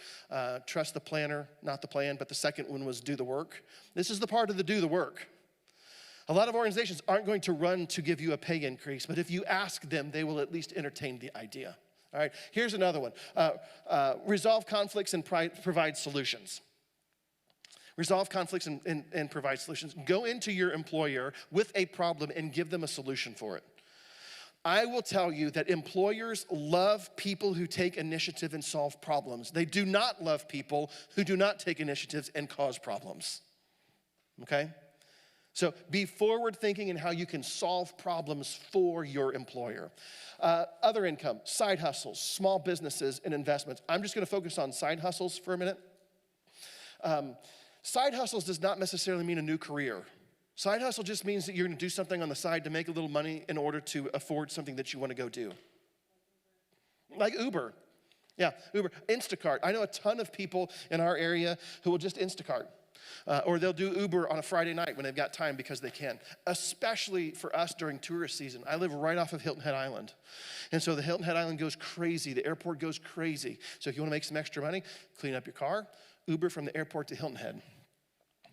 trust the planner, not the plan, but the second one was do the work. This is the part of the do the work. A lot of organizations aren't going to run to give you a pay increase, but if you ask them, they will at least entertain the idea. All right, here's another one. Resolve conflicts and provide solutions. Resolve conflicts and provide solutions. Go into your employer with a problem and give them a solution for it. I will tell you that employers love people who take initiative and solve problems. They do not love people who do not take initiatives and cause problems. Okay? So be forward thinking in how you can solve problems for your employer. Other income, side hustles, small businesses, and investments. I'm just going to focus on side hustles for a minute. Side hustles does not necessarily mean a new career. Side hustle just means that you're gonna do something on the side to make a little money in order to afford something that you wanna go do. Like Uber. Yeah, Uber. Instacart. I know a ton of people in our area who will just Instacart. Or they'll do Uber on a Friday night when they've got time because they can. Especially for us during tourist season. I live right off of Hilton Head Island. And so the Hilton Head Island goes crazy. The airport goes crazy. So if you want to make some extra money, clean up your car, Uber from the airport to Hilton Head.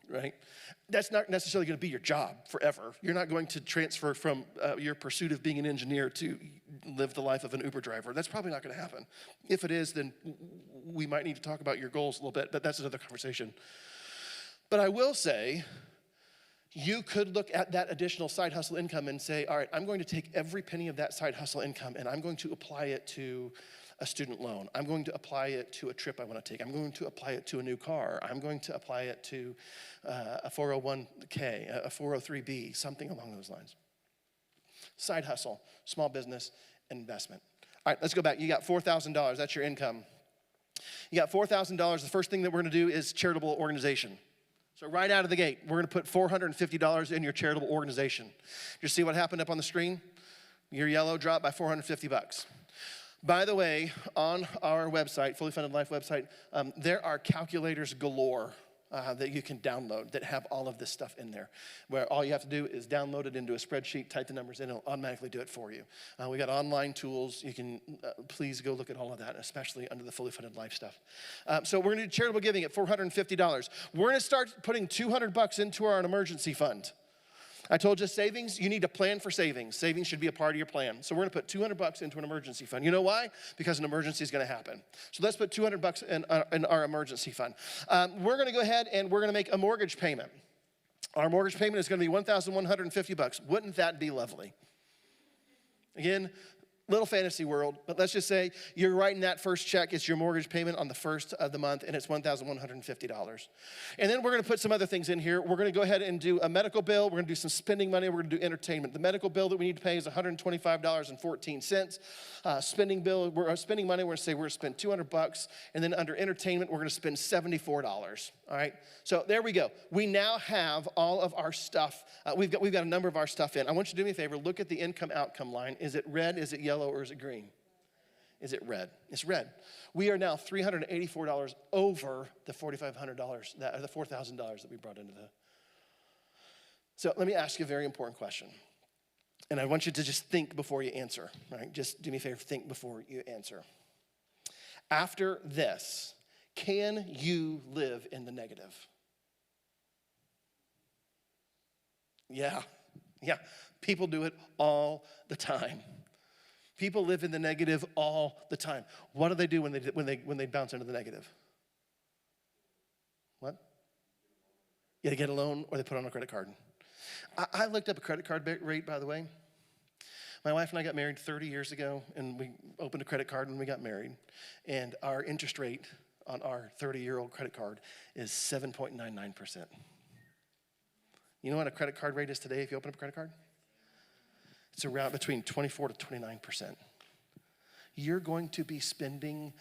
Right? That's not necessarily going to be your job forever. You're not going to transfer from your pursuit of being an engineer to live the life of an Uber driver. That's probably not going to happen. If it is, then we might need to talk about your goals a little bit, but that's another conversation. But I will say, you could look at that additional side hustle income and say, all right, I'm going to take every penny of that side hustle income and I'm going to apply it to a student loan. I'm going to apply it to a trip I want to take. I'm going to apply it to a new car. I'm going to apply it to a 401k, a 403b, something along those lines. Side hustle, small business, investment. All right, let's go back. You got $4,000. That's your income. You got $4,000. The first thing that we're going to do is charitable organization. So right out of the gate, we're going to put $450 in your charitable organization. You see what happened up on the screen? Your yellow dropped by $450. By the way, on our website, Fully Funded Life website, there are calculators galore that you can download that have all of this stuff in there, where all you have to do is download it into a spreadsheet, type the numbers in, it'll automatically do it for you. We got online tools. You can please go look at all of that, especially under the Fully Funded Life stuff. So we're gonna do charitable giving at $450. We're gonna start putting $200 into our emergency fund. I told you savings, you need to plan for savings. Savings should be a part of your plan. So we're gonna put $200 into an emergency fund. You know why? Because an emergency is gonna happen. So let's put $200 in our emergency fund. We're gonna go ahead and we're gonna make a mortgage payment. Our mortgage payment is gonna be $1,150. Wouldn't that be lovely? Again, little fantasy world, but let's just say you're writing that first check. It's your mortgage payment on the first of the month, and it's $1,150. And then we're going to put some other things in here. We're going to go ahead and do a medical bill. We're going to do some spending money. We're going to do entertainment. The medical bill that we need to pay is $125.14. Spending money, we're going to say we're going to spend $200, and then under entertainment, we're going to spend $74. All right. So there we go. We now have all of our stuff. We've got a number of our stuff in. I want you to do me a favor. Look at the income outcome line. Is it red? Is it yellow? Or is it green? Is it red? It's red. We are now $384 over the $4,500, the $4,000 that we brought into the. So let me ask you a very important question. And I want you to just think before you answer, right? Just do me a favor, think before you answer. After this, can you live in the negative? Yeah. People do it all the time. People live in the negative all the time. What do they do when they bounce into the negative? What? Yeah, they get a loan or they put on a credit card. I looked up a credit card rate, by the way. My wife and I got married 30 years ago, and we opened a credit card when we got married. And our interest rate on our 30-year-old credit card is 7.99%. You know what a credit card rate is today if you open up a credit card? It's around between 24 to 29%. You're going to be spending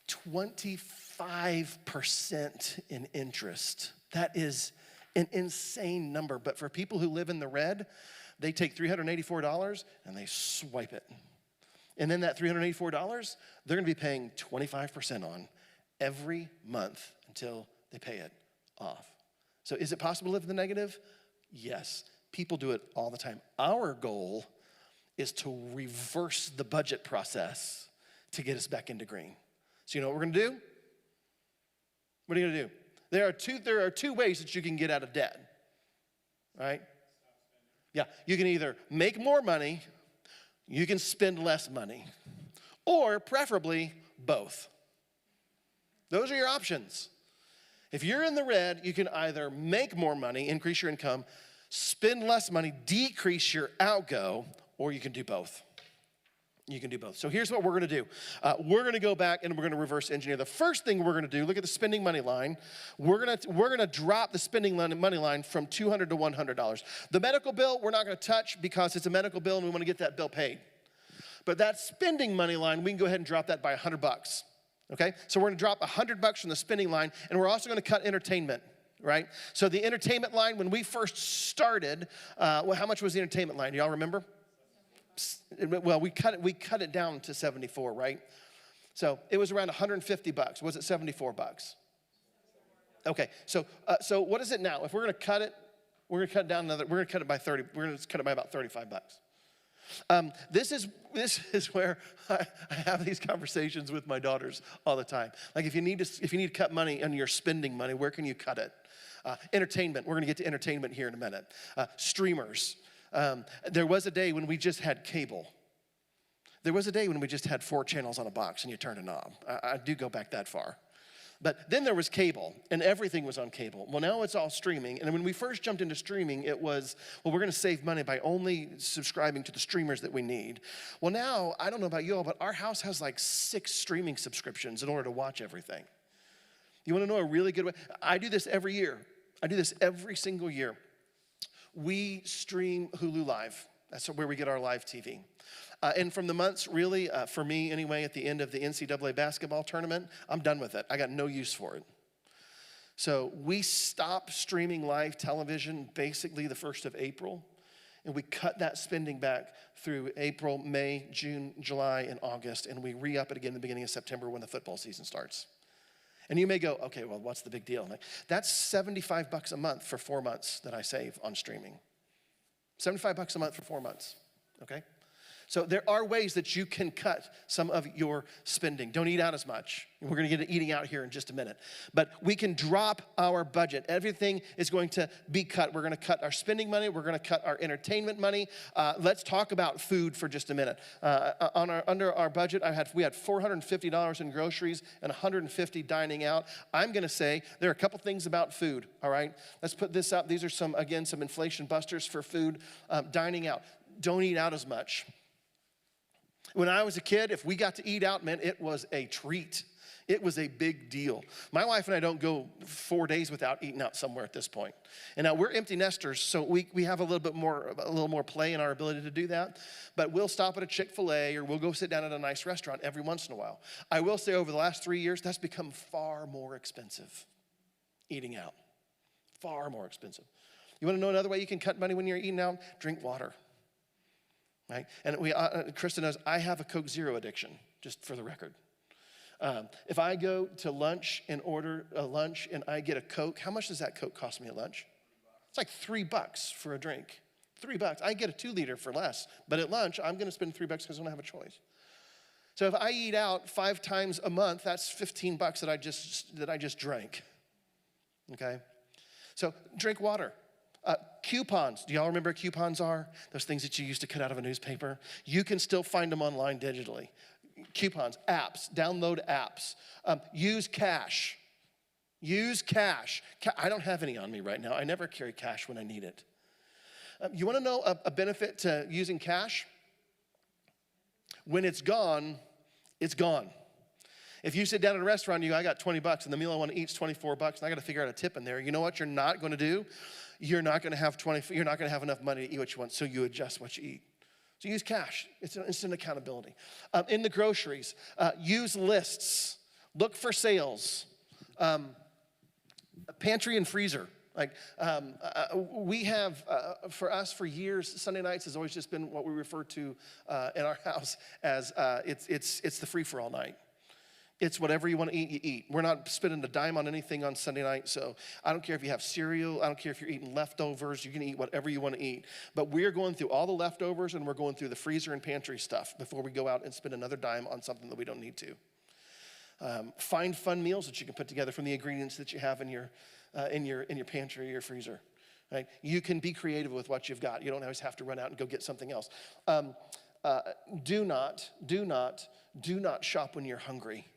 25% in interest. That is an insane number. But for people who live in the red, they take $384 and they swipe it. And then that $384, they're gonna be paying 25% on every month until they pay it off. So is it possible to live in the negative? Yes. People do it all the time. Our goal is to reverse the budget process to get us back into green. So you know what we're gonna do? What are you gonna do? There are two ways that you can get out of debt, right? Yeah, you can either make more money, you can spend less money, or preferably both. Those are your options. If you're in the red, you can either make more money, increase your income, spend less money, decrease your outgo, or you can do both. You can do both. So here's what we're gonna do. We're gonna go back and we're gonna reverse engineer. The first thing we're gonna do, look at the spending money line. We're gonna drop the spending money line from $200 to $100. The medical bill, we're not gonna touch because it's a medical bill and we wanna get that bill paid. But that spending money line, we can go ahead and drop that by $100. Okay, so we're gonna drop $100 from the spending line, and we're also gonna cut entertainment, right? So the entertainment line, when we first started, well, how much was the entertainment line? Do y'all remember? Well, we cut it down to 74, right? So it was around $150. Was it $74? Okay, so what is it now? If we're gonna cut it, we're gonna cut it down another. We're gonna cut it by 30. We're gonna cut it by about $35. This is where I have these conversations with my daughters all the time. Like if you need to cut money on your spending money, where can you cut it? Entertainment. We're going to get to entertainment here in a minute. Streamers. There was a day when we just had cable. There was a day when we just had 4 channels on a box and you turned a knob. I do go back that far. But then there was cable, and everything was on cable. Well, now it's all streaming. And when we first jumped into streaming, it was, well, we're going to save money by only subscribing to the streamers that we need. Well, now, I don't know about you all, but our house has like 6 streaming subscriptions in order to watch everything. You want to know a really good way? I do this every year. I do this every single year. We stream Hulu Live. That's where we get our live TV. And from the months, really, for me anyway, at the end of the NCAA basketball tournament, I'm done with it. I got no use for it. So we stopped streaming live television basically the 1st of April, and we cut that spending back through April, May, June, July, and August, and we re-up it again in the beginning of September when the football season starts. And you may go, okay, well, what's the big deal? Like, that's $75 a month for 4 months that I save on streaming. $75 a month for 4 months, okay? So there are ways that you can cut some of your spending. Don't eat out as much. We're going to get to eating out here in just a minute. But we can drop our budget. Everything is going to be cut. We're going to cut our spending money. We're going to cut our entertainment money. Let's talk about food for just a minute. Under our budget, we had $450 in groceries and $150 dining out. I'm going to say there are a couple things about food, all right? Let's put this up. These are some inflation busters for food. Dining out. Don't eat out as much. When I was a kid, if we got to eat out, man, it was a treat. It was a big deal. My wife and I don't go 4 days without eating out somewhere at this point. And now we're empty nesters, so we have a little more play in our ability to do that. But we'll stop at a Chick-fil-A or we'll go sit down at a nice restaurant every once in a while. I will say over the last 3 years, that's become far more expensive, eating out. Far more expensive. You want to know another way you can cut money when you're eating out? Drink water. Right? And Krista knows I have a Coke Zero addiction, just for the record. If I go to lunch and order a lunch and I get a Coke, how much does that Coke cost me at lunch? It's like $3 for a drink. $3. I get a 2-liter for less, but at lunch I'm going to spend $3 because I don't have a choice. So if I eat out 5 times a month, that's $15 that I just drank. Okay, so drink water. Coupons. Do y'all remember what coupons are? Those things that you used to cut out of a newspaper. You can still find them online digitally. Coupons, apps, download apps. Use cash. Use cash. I don't have any on me right now. I never carry cash when I need it. You want to know a benefit to using cash? When it's gone, it's gone. If you sit down at a restaurant and you go, I got $20 and the meal I want to eat is $24 and I got to figure out a tip in there, you know what you're not going to do? You're not going to have enough money to eat what you want, so you adjust what you eat. So use cash. It's an instant accountability. In the groceries, use lists. Look for sales. Pantry and freezer. Like we have, for us for years, Sunday nights has always just been what we refer to in our house as it's the free-for-all night. It's whatever you want to eat, you eat. We're not spending a dime on anything on Sunday night, so I don't care if you have cereal. I don't care if you're eating leftovers. You can eat whatever you want to eat. But we're going through all the leftovers, and we're going through the freezer and pantry stuff before we go out and spend another dime on something that we don't need to. Find fun meals that you can put together from the ingredients that you have in your pantry or your freezer. Right? You can be creative with what you've got. You don't always have to run out and go get something else. Do not shop when you're hungry.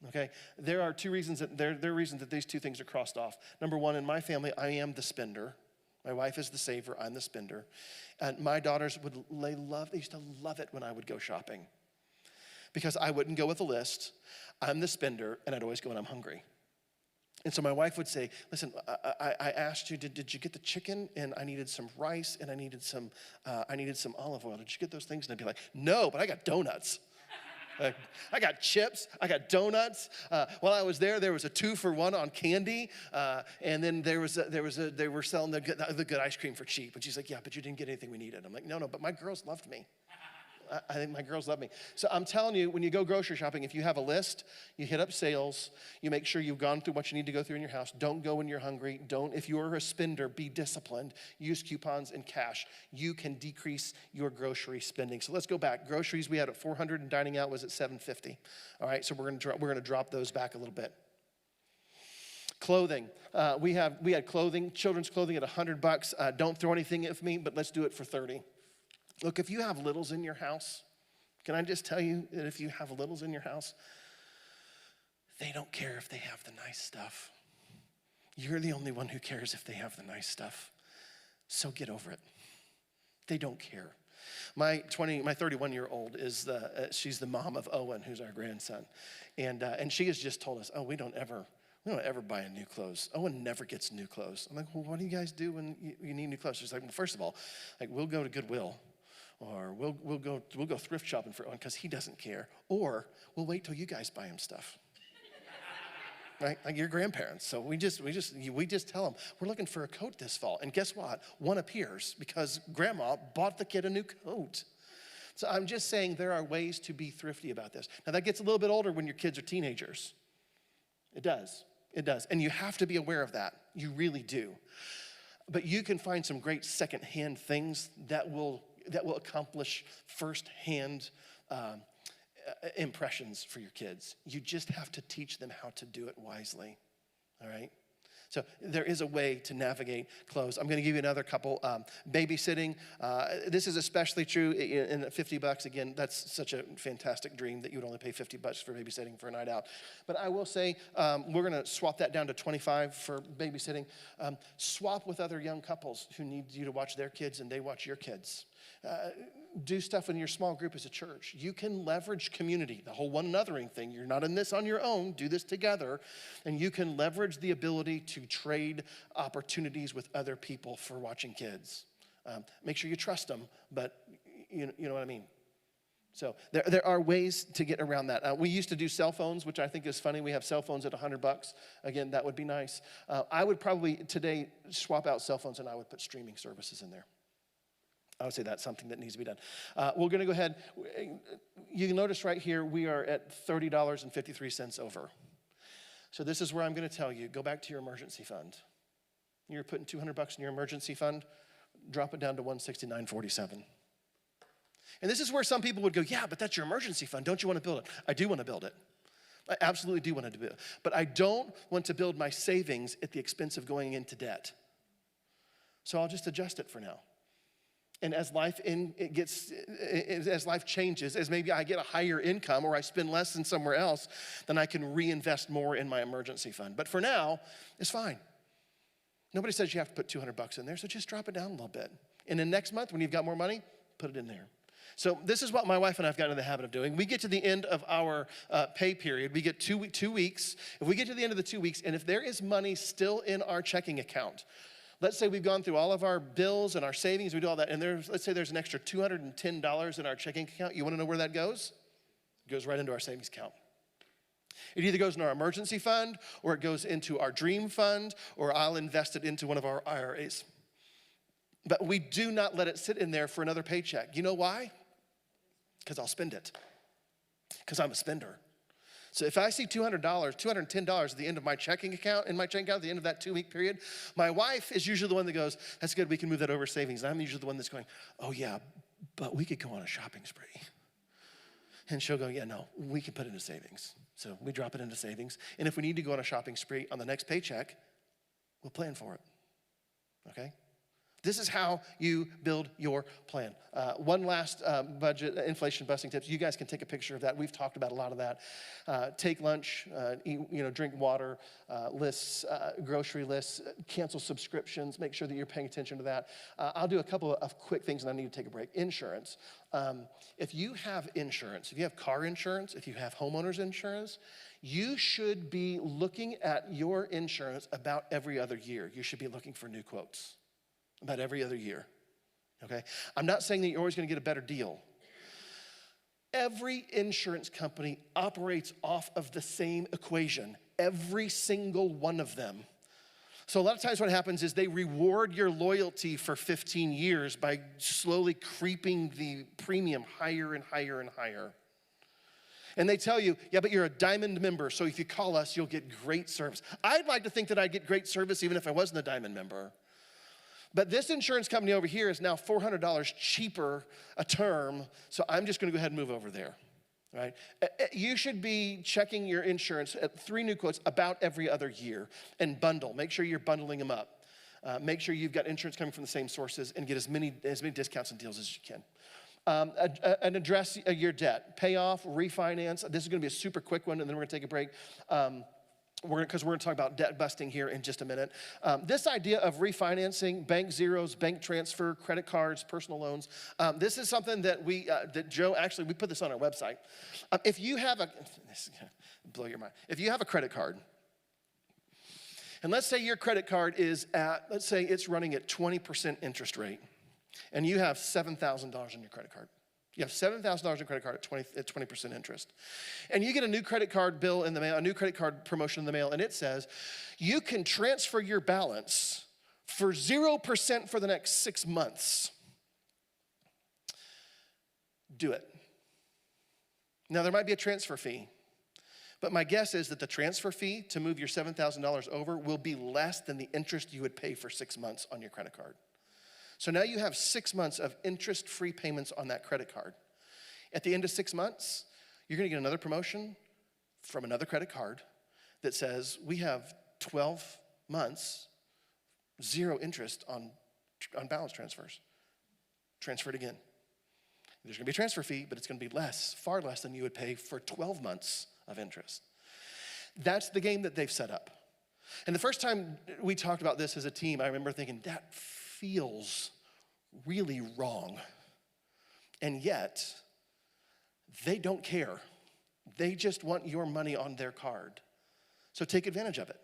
Okay, there are reasons that these 2 things are crossed off. Number 1, in my family, I am the spender. My wife is the saver, I'm the spender. And my daughters they used to love it when I would go shopping. Because I wouldn't go with a list, I'm the spender, and I'd always go when I'm hungry. And so my wife would say, listen, I asked you, did you get the chicken? And I needed some rice, and I needed some olive oil. Did you get those things? And I'd be like, no, but I got donuts. I got chips, I got donuts. While I was there was a 2-for-1 on candy, and then they were selling the good ice cream for cheap. And she's like, yeah, but you didn't get anything we needed. I'm like, no, but my girls loved me. I think my girls love me. So I'm telling you, when you go grocery shopping, if you have a list, you hit up sales, you make sure you've gone through what you need to go through in your house. Don't go when you're hungry. If you're a spender, be disciplined. Use coupons and cash. You can decrease your grocery spending. So let's go back. Groceries we had at $400 and dining out was at $750. All right, so we're gonna drop those back a little bit. Clothing. We had clothing, children's clothing at $100. Don't throw anything at me, but let's do it for $30. Look, if you have littles in your house, can I just tell you that if you have littles in your house, they don't care if they have the nice stuff. You're the only one who cares if they have the nice stuff. So get over it. They don't care. My 31-year-old she's the mom of Owen, who's our grandson, and she has just told us, oh, we don't ever buy new clothes. Owen never gets new clothes. I'm like, well, what do you guys do when you need new clothes? She's like, well, first of all, like we'll go to Goodwill. Or we'll go thrift shopping for Owen because he doesn't care. Or we'll wait till you guys buy him stuff. Right? Like your grandparents. So we just tell them, we're looking for a coat this fall. And guess what? One appears because grandma bought the kid a new coat. So I'm just saying there are ways to be thrifty about this. Now that gets a little bit older when your kids are teenagers. It does. And you have to be aware of that. You really do. But you can find some great secondhand things that will accomplish firsthand impressions for your kids. You just have to teach them how to do it wisely, all right? So there is a way to navigate clothes. I'm going to give you another couple. Babysitting. This is especially true in $50. Again, that's such a fantastic dream that you would only pay $50 for babysitting for a night out. But I will say we're going to swap that down to $25 for babysitting. Swap with other young couples who need you to watch their kids and they watch your kids. Do stuff in your small group as a church. You can leverage community, the whole one anothering thing. You're not in this on your own. Do this together. And you can leverage the ability to trade opportunities with other people for watching kids. Make sure you trust them, but you know what I mean. So there are ways to get around that. We used to do cell phones, which I think is funny. We have cell phones at $100. Again, that would be nice. I would probably today swap out cell phones and I would put streaming services in there. I would say that's something that needs to be done. We're going to go ahead. You can notice right here, we are at $30.53 over. So this is where I'm going to tell you, go back to your emergency fund. You're putting $200 in your emergency fund, drop it down to $169.47. And this is where some people would go, yeah, but that's your emergency fund. Don't you want to build it? I do want to build it. I absolutely do want to build it. But I don't want to build my savings at the expense of going into debt. So I'll just adjust it for now. And as life changes, as maybe I get a higher income or I spend less than somewhere else, then I can reinvest more in my emergency fund. But for now, it's fine. Nobody says you have to put $200 in there, so just drop it down a little bit. And then next month, when you've got more money, put it in there. So this is what my wife and I have gotten in the habit of doing. We get to the end of our pay period. We get 2 weeks. If we get to the end of the 2 weeks, and if there is money still in our checking account, let's say we've gone through all of our bills and our savings, we do all that, and let's say there's an extra $210 in our checking account. You want to know where that goes? It goes right into our savings account. It either goes in our emergency fund, or it goes into our dream fund, or I'll invest it into one of our IRAs. But we do not let it sit in there for another paycheck. You know why? Because I'll spend it. Because I'm a spender. So if I see $210 at the end of my checking account, at the end of that 2-week period, my wife is usually the one that goes, that's good, we can move that over savings. And I'm usually the one that's going, oh yeah, but we could go on a shopping spree. And she'll go, yeah, no, we can put it into savings. So we drop it into savings. And if we need to go on a shopping spree on the next paycheck, we'll plan for it, okay? This is how you build your plan. One last budget, inflation busting tips. You guys can take a picture of that. We've talked about a lot of that. Take lunch, eat, drink water, lists, grocery lists, cancel subscriptions. Make sure that you're paying attention to that. I'll do a couple of quick things and I need to take a break. Insurance. If you have insurance, if you have car insurance, if you have homeowners insurance, you should be looking at your insurance about every other year. You should be looking for new quotes. About every other year, okay? I'm not saying that you're always going to get a better deal, Every insurance company operates off of the same equation, every single one of them. So a lot of times what happens is they reward your loyalty for 15 years by slowly creeping the premium higher and higher and higher. And they tell you, yeah, but you're a Diamond member, so if you call us, you'll get great service. I'd like to think that I'd get great service even if I wasn't a Diamond member. But this insurance company over here is now $400 cheaper a term, so I'm just gonna go ahead and move over there, right? You should be checking your insurance at 3 new quotes about every other year and bundle. Make sure you're bundling them up. Make sure you've got insurance coming from the same sources and get as many discounts and deals as you can. And address your debt, pay off, refinance. This is gonna be a super quick one, and then we're gonna take a break. Because we're gonna talk about debt busting here in just a minute. This idea of refinancing, bank zeros, bank transfer, credit cards, personal loans, this is something that that Joe, actually, we put this on our website. If you have this is gonna blow your mind. If you have a credit card, and let's say your credit card is let's say it's running at 20% interest rate, and you have $7,000 on your credit card. You have $7,000 in credit card at 20% interest. And you get a new credit card bill in the mail, a new credit card promotion in the mail, and it says, you can transfer your balance for 0% for the next 6 months. Do it. Now, there might be a transfer fee, but my guess is that the transfer fee to move your $7,000 over will be less than the interest you would pay for 6 months on your credit card. So now you have 6 months of interest-free payments on that credit card. At the end of 6 months, you're gonna get another promotion from another credit card that says, we have 12 months, 0 interest on balance transfers. Transfer it again. There's gonna be a transfer fee, but it's gonna be less, far less than you would pay for 12 months of interest. That's the game that they've set up. And the first time we talked about this as a team, I remember thinking, that feels really wrong. And yet, they don't care. They just want your money on their card. So take advantage of it.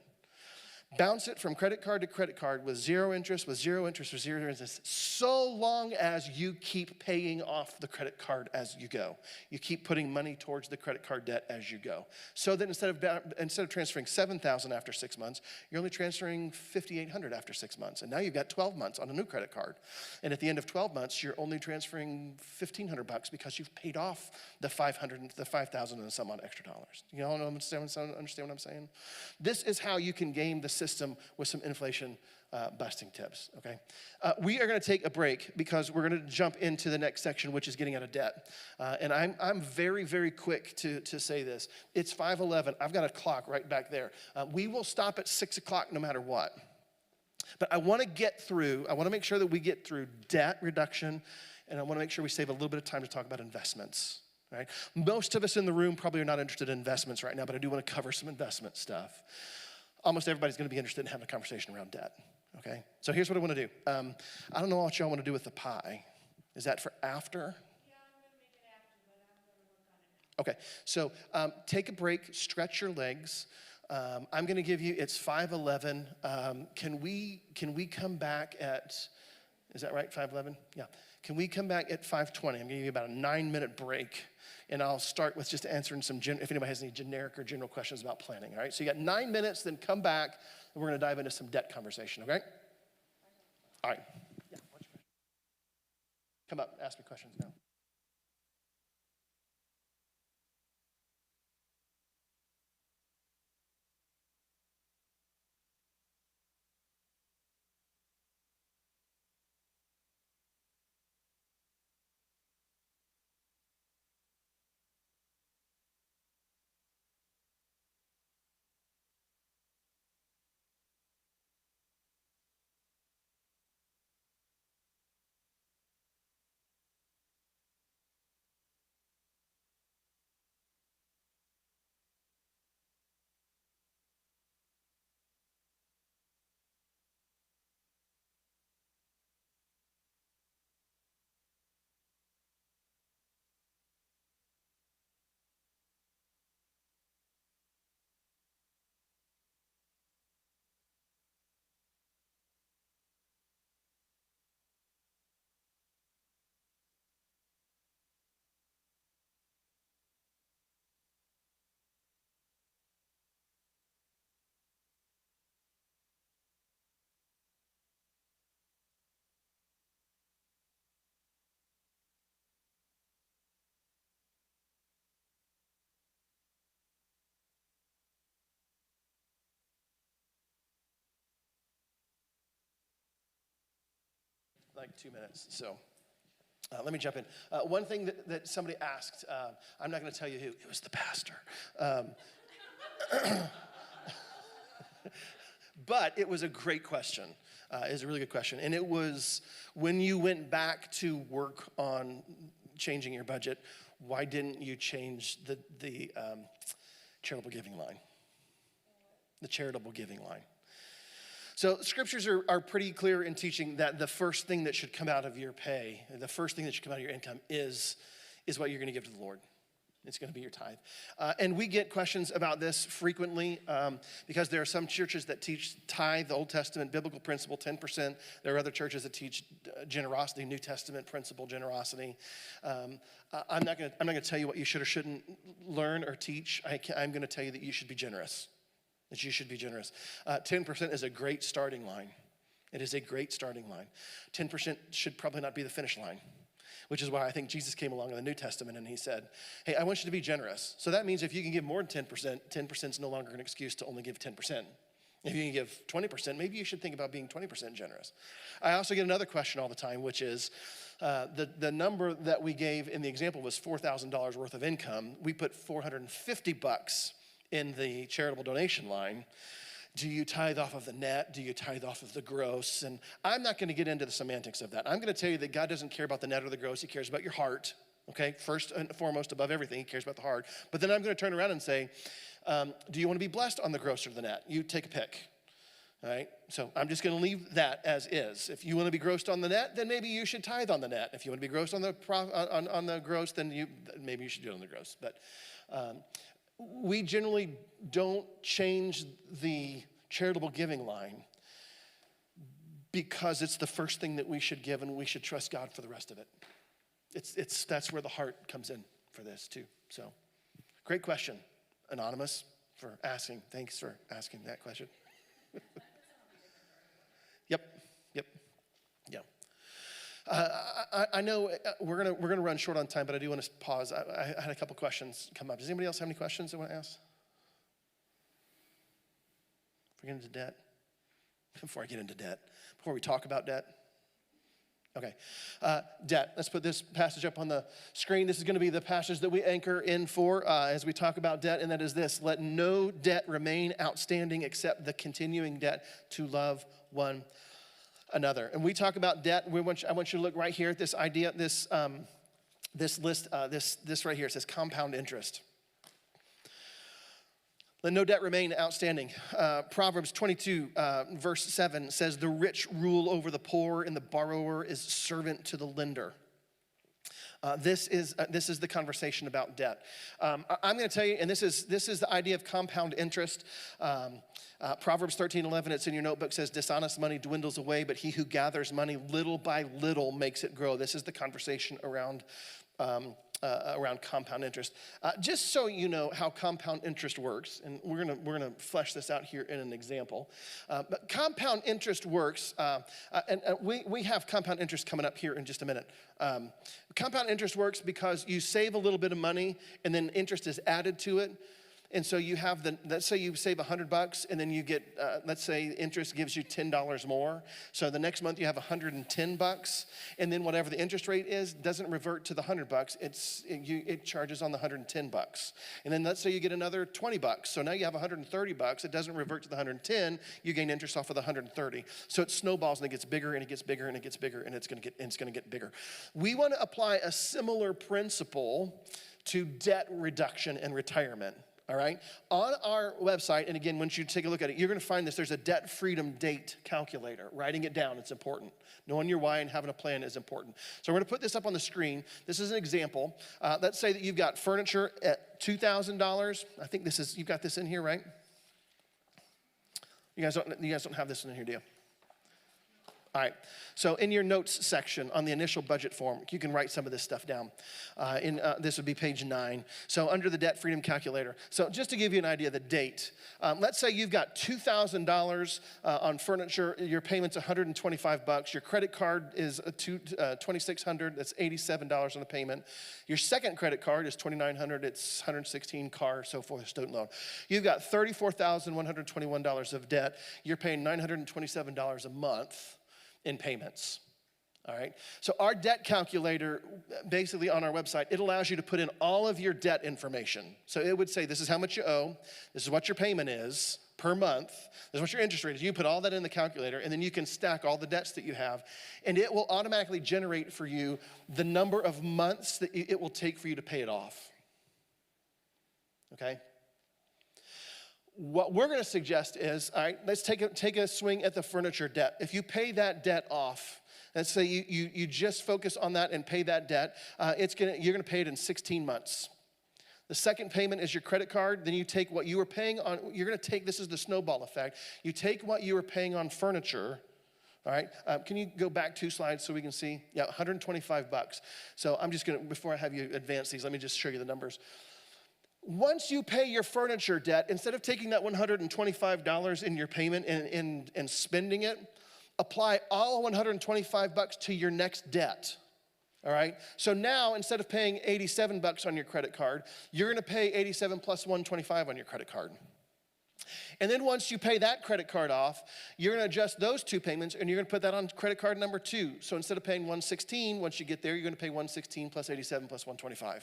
Bounce it from credit card to credit card with 0 interest, with 0 interest, with 0 interest, so long as you keep paying off the credit card as you go. You keep putting money towards the credit card debt as you go. So that instead of transferring $7,000 after 6 months, you're only transferring $5,800 after 6 months. And now you've got 12 months on a new credit card. And at the end of 12 months, you're only transferring $1,500 because you've paid off the $5,000 and some odd extra dollars. You all understand what I'm saying? This is how you can game the system with some inflation busting tips, okay? We are gonna take a break because we're gonna jump into the next section, which is getting out of debt. And I'm very, very quick to say this. It's 5:11, I've got a clock right back there. We will stop at 6 o'clock no matter what. But I wanna make sure that we get through debt reduction, and I wanna make sure we save a little bit of time to talk about investments, right? Most of us in the room probably are not interested in investments right now, but I do wanna cover some investment stuff. Almost everybody's gonna be interested in having a conversation around debt, okay? So here's what I wanna do. I don't know what y'all wanna do with the pie. Is that for after? Yeah, I'm gonna make it after, but I'm gonna work on it now. Okay, so take a break, stretch your legs. I'm gonna give you, it's 5:11. Can we come back at, is that right, 5:11? Yeah. Can we come back at 5:20? I'm gonna give you about a 9-minute break. And I'll start with just answering if anybody has any generic or general questions about planning, all right? So you got 9 minutes, then come back, and we're gonna dive into some debt conversation, okay? All right. Yeah, come up, ask me questions now. like 2 minutes, so let me jump in. One thing that somebody asked, I'm not going to tell you who, it was the pastor. But it was a great question. It was a really good question. And it was, when you went back to work on changing your budget, why didn't you change the charitable giving line? The charitable giving line. So scriptures are pretty clear in teaching that the first thing that should come out of your pay, the first thing that should come out of your income is what you're going to give to the Lord. It's going to be your tithe. And we get questions about this frequently because there are some churches that teach tithe, the Old Testament biblical principle, 10%. There are other churches that teach generosity, New Testament principle, generosity. I'm not going to tell you what you should or shouldn't learn or teach. I'm going to tell you that you should be generous. That you should be generous. 10% is a great starting line. It is a great starting line. 10% should probably not be the finish line, which is why I think Jesus came along in the New Testament and he said, hey, I want you to be generous. So that means if you can give more than 10%, 10% is no longer an excuse to only give 10%. If you can give 20%, maybe you should think about being 20% generous. I also get another question all the time, which is the number that we gave in the example was $4,000 worth of income. We put $450 in the charitable donation line. Do you tithe off of the net? Do you tithe off of the gross? And I'm not going to get into the semantics of that. I'm going to tell you that God doesn't care about the net or the gross. He cares about your heart, okay? First and foremost, above everything, he cares about the heart. But then I'm going to turn around and say, do you want to be blessed on the gross or the net? You take a pick, all right? So I'm just going to leave that as is. If you want to be grossed on the net, then maybe you should tithe on the net. If you want to be grossed on the gross, then maybe you should do it on the gross. But we generally don't change the charitable giving line because it's the first thing that we should give, and we should trust God for the rest of it. That's where the heart comes in for this too. So, great question, Anonymous, for asking. Thanks for asking that question. Yep. I know we're gonna run short on time, but I do want to pause. I had a couple questions come up. Does anybody else have any questions they want to ask? Before I get into debt, before we talk about debt. Okay, debt. Let's put this passage up on the screen. This is going to be the passage that we anchor in for as we talk about debt, and that is this: let no debt remain outstanding except the continuing debt to love one another. And we talk about debt. I want you to look right here at this idea, this list, this right here. It says compound interest. Let no debt remain outstanding. Proverbs 22, verse 7 says, the rich rule over the poor, and the borrower is servant to the lender. This is the conversation about debt. I'm going to tell you, and this is the idea of compound interest. Proverbs 13:11, it's in your notebook, says, dishonest money dwindles away, but he who gathers money little by little makes it grow. This is the conversation around compound interest. Just so you know how compound interest works, and we're gonna flesh this out here in an example. But compound interest works, and we have compound interest coming up here in just a minute. Compound interest works because you save a little bit of money, and then interest is added to it. And so you have let's say you save $100 and then you get, let's say interest gives you $10 more. So the next month you have $110, and then whatever the interest rate is doesn't revert to the $100. It charges on the $110. And then let's say you get another $20. So now you have $130. It doesn't revert to the $110. You gain interest off of the $130. So it snowballs and it gets bigger and it gets bigger and it gets bigger and it's going to get bigger. We want to apply a similar principle to debt reduction and retirement. All right, on our website, and again, once you take a look at it, you're going to find this. There's a debt freedom date calculator. Writing it down, it's important. Knowing your why and having a plan is important. So we're going to put this up on the screen. This is an example. Let's say that you've got furniture at $2,000. I think you've got this in here, right? You guys don't have this in here, do you? All right, so in your notes section on the initial budget form, you can write some of this stuff down. This would be page 9. So under the debt freedom calculator. So just to give you an idea of the date, let's say you've got $2,000 on furniture, your payment's $125, your credit card is $2,600, that's $87 on the payment. Your second credit card is $2,900, it's $116, car, so forth, student loan. You've got $34,121 of debt. You're paying $927 a month in payments, All right, so our debt calculator, basically on our website, it allows you to put in all of your debt information. So it would say, this is how much you owe, this is what your payment is per month, this is what your interest rate is. You put all that in the calculator, and then you can stack all the debts that you have, and it will automatically generate for you the number of months that it will take for you to pay it off. Okay? What we're gonna suggest is, all right, let's take a swing at the furniture debt. If you pay that debt off, let's say you just focus on that and pay that debt, you're gonna pay it in 16 months. The second payment is your credit card. Then you take what you were paying on, this is the snowball effect. You take what you were paying on furniture, all right? Can you go back 2 slides so we can see? Yeah, $125. So I'm just gonna, before I have you advance these, let me just show you the numbers. Once you pay your furniture debt, instead of taking that $125 in your payment and spending it, apply all $125 to your next debt, all right? So now, instead of paying $87 on your credit card, you're gonna pay $87 plus $125 on your credit card. And then once you pay that credit card off, you're gonna adjust those 2 payments and you're gonna put that on credit card number 2. So instead of paying $116, once you get there, you're gonna pay $116 plus $87 plus $125.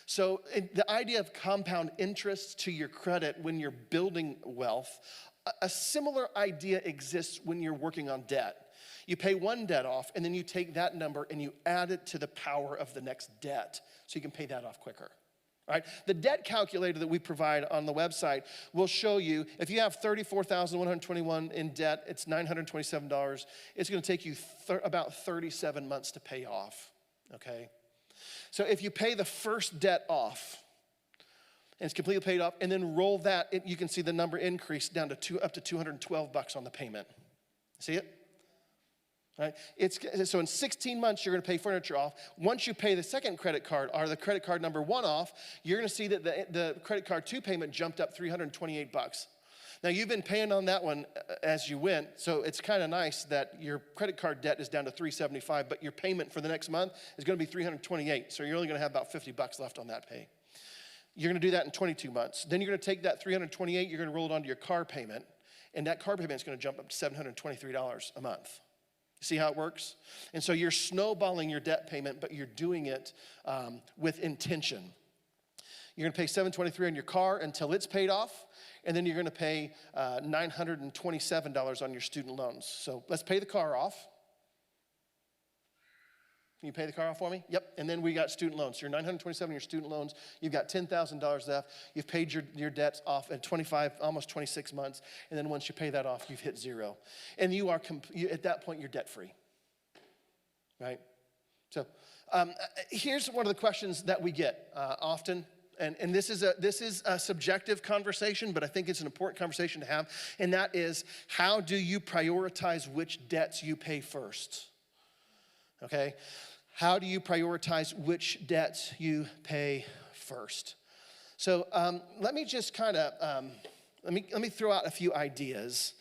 So the idea of compound interest to your credit when you're building wealth, a similar idea exists when you're working on debt. You pay one debt off, and then you take that number and you add it to the power of the next debt so you can pay that off quicker. All right? The debt calculator that we provide on the website will show you, if you have $34,121 in debt, it's $927. It's gonna take you about 37 months to pay off, okay? So if you pay the first debt off, and it's completely paid off, and then roll that, you can see the number increase down to up to $212 on the payment. See it? Right? So in 16 months, you're gonna pay furniture off. Once you pay the second credit card, or the credit card number 1 off, you're gonna see that the credit card 2 payment jumped up $328. Now you've been paying on that one as you went, so it's kind of nice that your credit card debt is down to $375, but your payment for the next month is gonna be $328, so you're only gonna have about $50 left on that pay. You're gonna do that in 22 months. Then you're gonna take that $328, you're gonna roll it onto your car payment, and that car payment is gonna jump up to $723 a month. See how it works? And so you're snowballing your debt payment, but you're doing it with intention. You're gonna pay $723 on your car until it's paid off, and then you're gonna pay $927 on your student loans. So let's pay the car off. Can you pay the car off for me? Yep, and then we got student loans. So you're $927 in your student loans. You've got $10,000 left. You've paid your debts off at 25, almost 26 months. And then once you pay that off, you've hit 0. And you are, at that point, you're debt-free, right? So here's one of the questions that we get often. And this is a subjective conversation, but I think it's an important conversation to have. And that is, how do you prioritize which debts you pay first? Okay? How do you prioritize which debts you pay first? So let me just kind of, let me throw out a few ideas,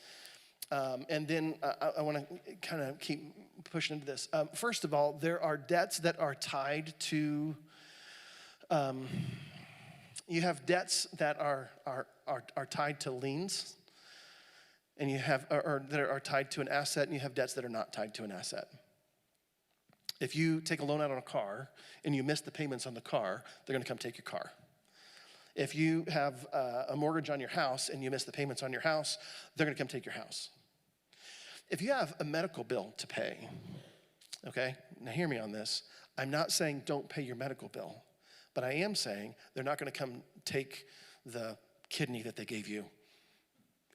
and then I want to kind of keep pushing into this. First of all, there are debts that are tied to, you have debts that are tied to liens, and you have, or that are tied to an asset, and you have debts that are not tied to an asset. If you take a loan out on a car and you miss the payments on the car, they're gonna come take your car. If you have a mortgage on your house and you miss the payments on your house, they're gonna come take your house. If you have a medical bill to pay, okay, now hear me on this. I'm not saying don't pay your medical bill, but I am saying they're not gonna come take the kidney that they gave you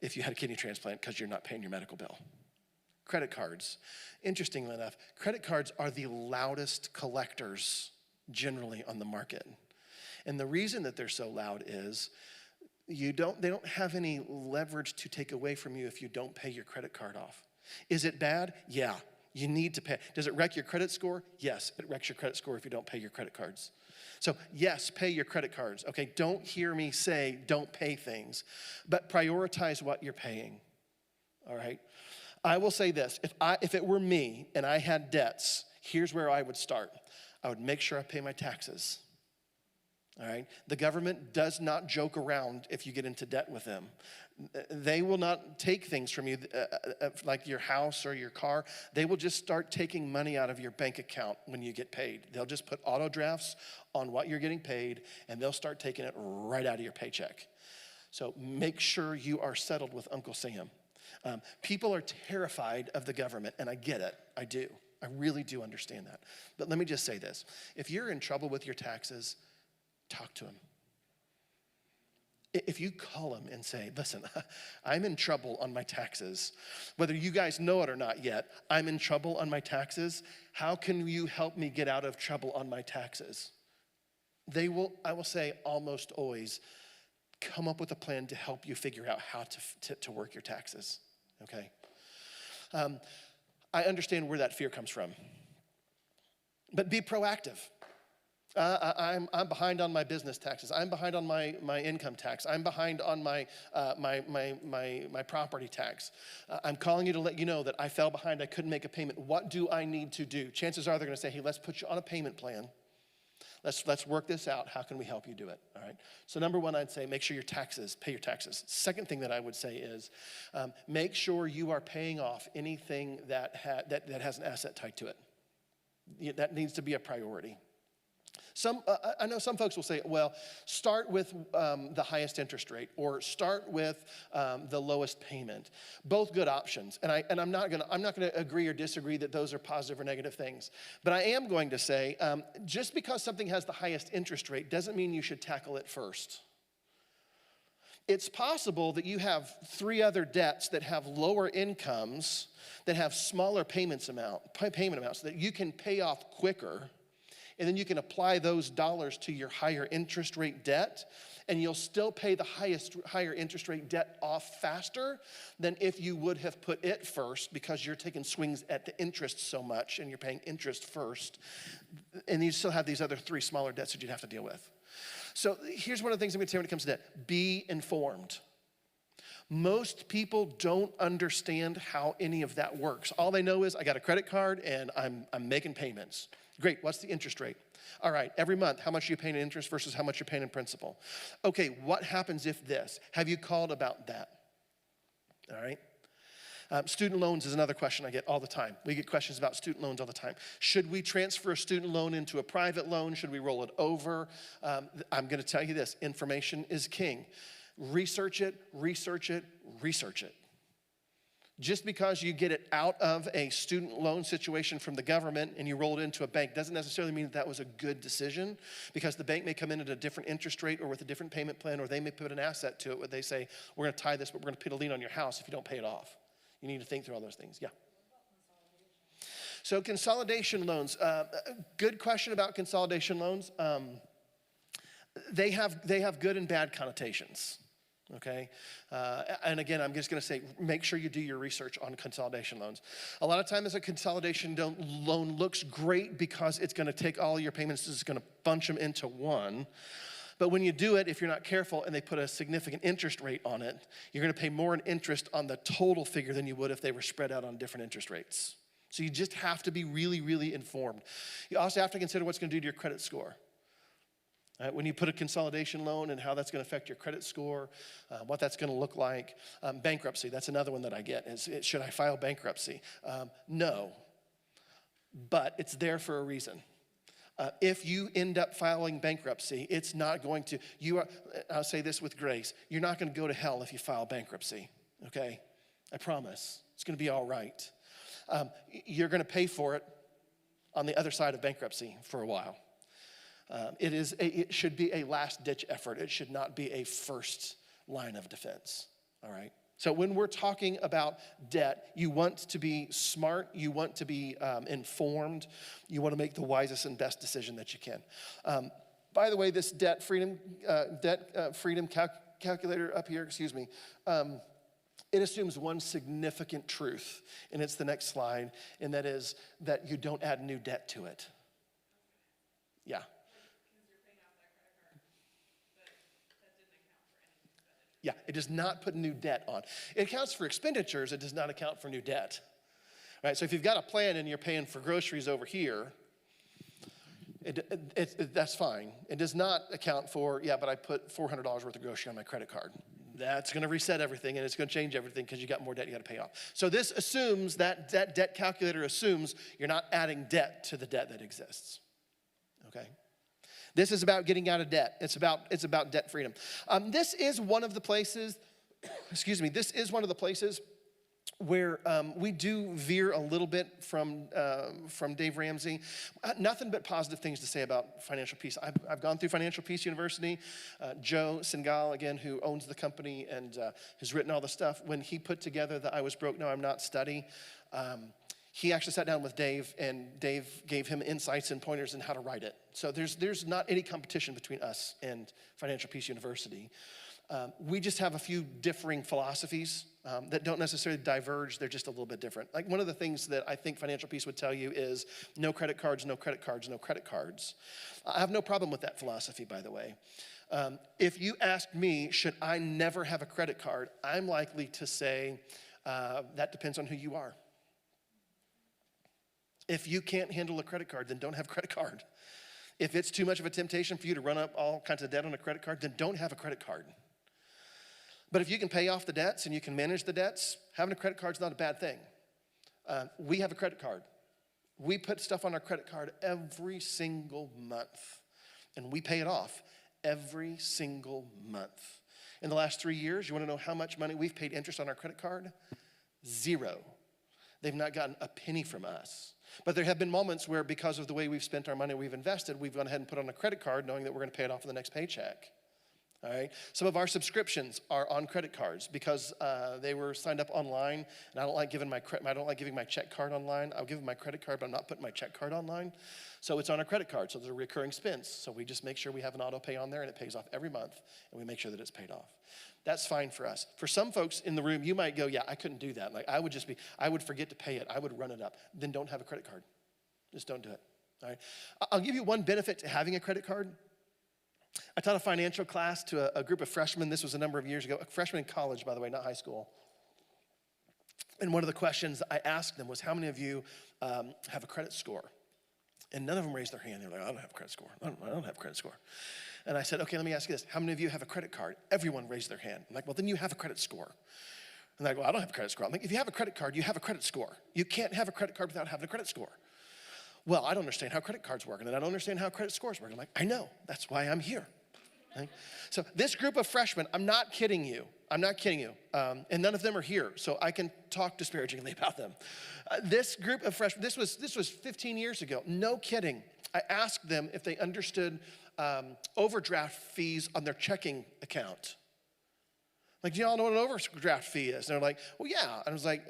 if you had a kidney transplant because you're not paying your medical bill. Credit cards. Interestingly enough, credit cards are the loudest collectors generally on the market. And the reason that they're so loud is they don't have any leverage to take away from you if you don't pay your credit card off. Is it bad? Yeah, you need to pay. Does it wreck your credit score? Yes, it wrecks your credit score if you don't pay your credit cards. So yes, pay your credit cards. Okay, don't hear me say don't pay things, but prioritize what you're paying, all right? I will say this, if it were me and I had debts, here's where I would start. I would make sure I pay my taxes. All right? The government does not joke around if you get into debt with them. They will not take things from you like your house or your car. They will just start taking money out of your bank account when you get paid. They'll just put auto drafts on what you're getting paid, and they'll start taking it right out of your paycheck. So make sure you are settled with Uncle Sam. People are terrified of the government, and I get it. I do. I really do understand that. But let me just say this. If you're in trouble with your taxes, talk to him. If you call him and say, listen, I'm in trouble on my taxes, whether you guys know it or not yet, I'm in trouble on my taxes. How can you help me get out of trouble on my taxes? They will, I will say, almost always come up with a plan to help you figure out how to work your taxes, okay? I understand where that fear comes from, but be proactive. I'm behind on my business taxes. I'm behind on my income tax. I'm behind on my property tax. I'm calling you to let you know that I fell behind. I couldn't make a payment. What do I need to do? Chances are they're going to say, hey, let's put you on a payment plan. Let's work this out. How can we help you do it? All right. So number one, I'd say make sure pay your taxes. Second thing that I would say is make sure you are paying off anything that has an asset tied to it. That needs to be a priority. I know some folks will say, well, start with the highest interest rate or start with the lowest payment. Both good options. And I'm not gonna agree or disagree that those are positive or negative things. But I am going to say, just because something has the highest interest rate doesn't mean you should tackle it first. It's possible that you have 3 other debts that have lower incomes, that have smaller payment amounts that you can pay off quicker. And then you can apply those dollars to your higher interest rate debt, and you'll still pay the higher interest rate debt off faster than if you would have put it first, because you're taking swings at the interest so much and you're paying interest first. And you still have these other 3 smaller debts that you'd have to deal with. So here's one of the things I'm going to say when it comes to debt. Be informed. Most people don't understand how any of that works. All they know is I got a credit card and I'm making payments. Great, what's the interest rate? All right, every month, how much are you paying in interest versus how much you're paying in principal? Okay, what happens if this? Have you called about that? All right. Student loans is another question I get all the time. We get questions about student loans all the time. Should we transfer a student loan into a private loan? Should we roll it over? I'm gonna tell you this, information is king. Research it, research it, research it. Just because you get it out of a student loan situation from the government and you roll it into a bank doesn't necessarily mean that was a good decision, because the bank may come in at a different interest rate or with a different payment plan, or they may put an asset to it where they say, we're gonna tie this, but we're gonna put a lien on your house if you don't pay it off. You need to think through all those things, yeah. So consolidation loans, good question about consolidation loans. They have good and bad connotations. Okay, and again, I'm just going to say, make sure you do your research on consolidation loans. A lot of times a consolidation loan looks great because it's going to take all your payments, it's going to bunch them into one. But when you do it, if you're not careful and they put a significant interest rate on it, you're going to pay more in interest on the total figure than you would if they were spread out on different interest rates. So you just have to be really, really informed. You also have to consider what's going to do to your credit score. When you put a consolidation loan and how that's going to affect your credit score, what that's going to look like. Bankruptcy, that's another one that I get. Should I file bankruptcy? No, but it's there for a reason. If you end up filing bankruptcy, it's not going to, I'll say this with grace, you're not going to go to hell if you file bankruptcy, okay? I promise. It's going to be all right. You're going to pay for it on the other side of bankruptcy for a while. It should be a last-ditch effort. It should not be a first line of defense, all right? So when we're talking about debt, you want to be smart, you want to be informed, you want to make the wisest and best decision that you can. By the way, this debt freedom calculator up here, it assumes one significant truth, and it's the next slide, and that is that you don't add new debt to it. Yeah. Yeah, it does not put new debt on. It accounts for expenditures, it does not account for new debt. Right, so if you've got a plan and you're paying for groceries over here, That's fine. It does not account for, yeah, but I put $400 worth of grocery on my credit card. That's going to reset everything, and it's going to change everything because you got more debt you got to pay off. So this assumes that debt calculator assumes you're not adding debt to the debt that exists. Okay? This is about getting out of debt. It's about debt freedom. This is one of the places, this is one of the places where we do veer a little bit from Dave Ramsey. Nothing but positive things to say about Financial Peace. I've gone through Financial Peace University. Joe Singal, again, who owns the company and has written all the stuff, when he put together the I Was Broke, Now I'm Not study, he actually sat down with Dave, and Dave gave him insights and pointers on how to write it. So there's not any competition between us and Financial Peace University. We just have a few differing philosophies that don't necessarily diverge. They're just a little bit different. Like one of the things that I think Financial Peace would tell you is no credit cards, no credit cards, no credit cards. I have no problem with that philosophy, by the way. If you ask me, should I never have a credit card, I'm likely to say that depends on who you are. If you can't handle a credit card, then don't have a credit card. If it's too much of a temptation for you to run up all kinds of debt on a credit card, then don't have a credit card. But if you can pay off the debts and you can manage the debts, having a credit card is not a bad thing. We have a credit card. We put stuff on our credit card every single month, and we pay it off every single month. In the last 3 years, you want to know how much money we've paid interest on our credit card? 0. They've not gotten a penny from us. But there have been moments where, because of the way we've spent our money, we've invested, we've gone ahead and put on a credit card knowing that we're going to pay it off in the next paycheck. All right. Some of our subscriptions are on credit cards because they were signed up online, and I don't like giving my check card online. I'll give them my credit card, but I'm not putting my check card online. So it's on our credit card, so there's a recurring expense. So we just make sure we have an auto pay on there, and it pays off every month, and we make sure that it's paid off. That's fine for us. For some folks in the room, you might go, yeah, I couldn't do that. Like I would forget to pay it. I would run it up. Then don't have a credit card. Just don't do it. All right. I'll give you one benefit to having a credit card. I taught a financial class to a group of freshmen. This was a number of years ago. Freshmen in college, by the way, not high school. And one of the questions I asked them was, how many of you have a credit score? And none of them raised their hand. They were like, I don't have a credit score. I don't have a credit score. And I said, okay, let me ask you this. How many of you have a credit card? Everyone raised their hand. I'm like, well, then you have a credit score. And they go, I don't have a credit score. I'm like, if you have a credit card, you have a credit score. You can't have a credit card without having a credit score. Well, I don't understand how credit cards work, and I don't understand how credit scores work. I'm like, I know. That's why I'm here. Okay? So this group of freshmen, I'm not kidding you. And none of them are here, so I can talk disparagingly about them. This group of freshmen, this was 15 years ago. No kidding. I asked them if they understood overdraft fees on their checking account. Like, do y'all know what an overdraft fee is? And they're like, well, yeah. And I was like,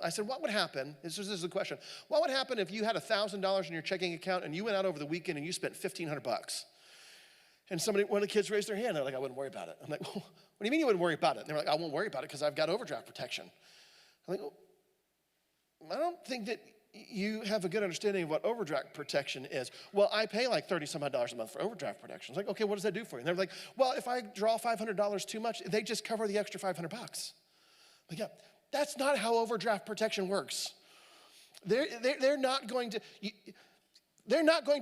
I said, what would happen? This is the question. What would happen if you had $1,000 in your checking account and you went out over the weekend and you spent $1,500? And one of the kids raised their hand. They're like, I wouldn't worry about it. I'm like, well, what do you mean you wouldn't worry about it? And they're like, I won't worry about it because I've got overdraft protection. I'm like, well, I don't think that you have a good understanding of what overdraft protection is. Well, I pay like $30-some-odd a month for overdraft protection. I was like, okay, what does that do for you? And they're like, well, if I draw $500 too much, they just cover the extra $500. Like, yeah, that's not how overdraft protection works. They're not going to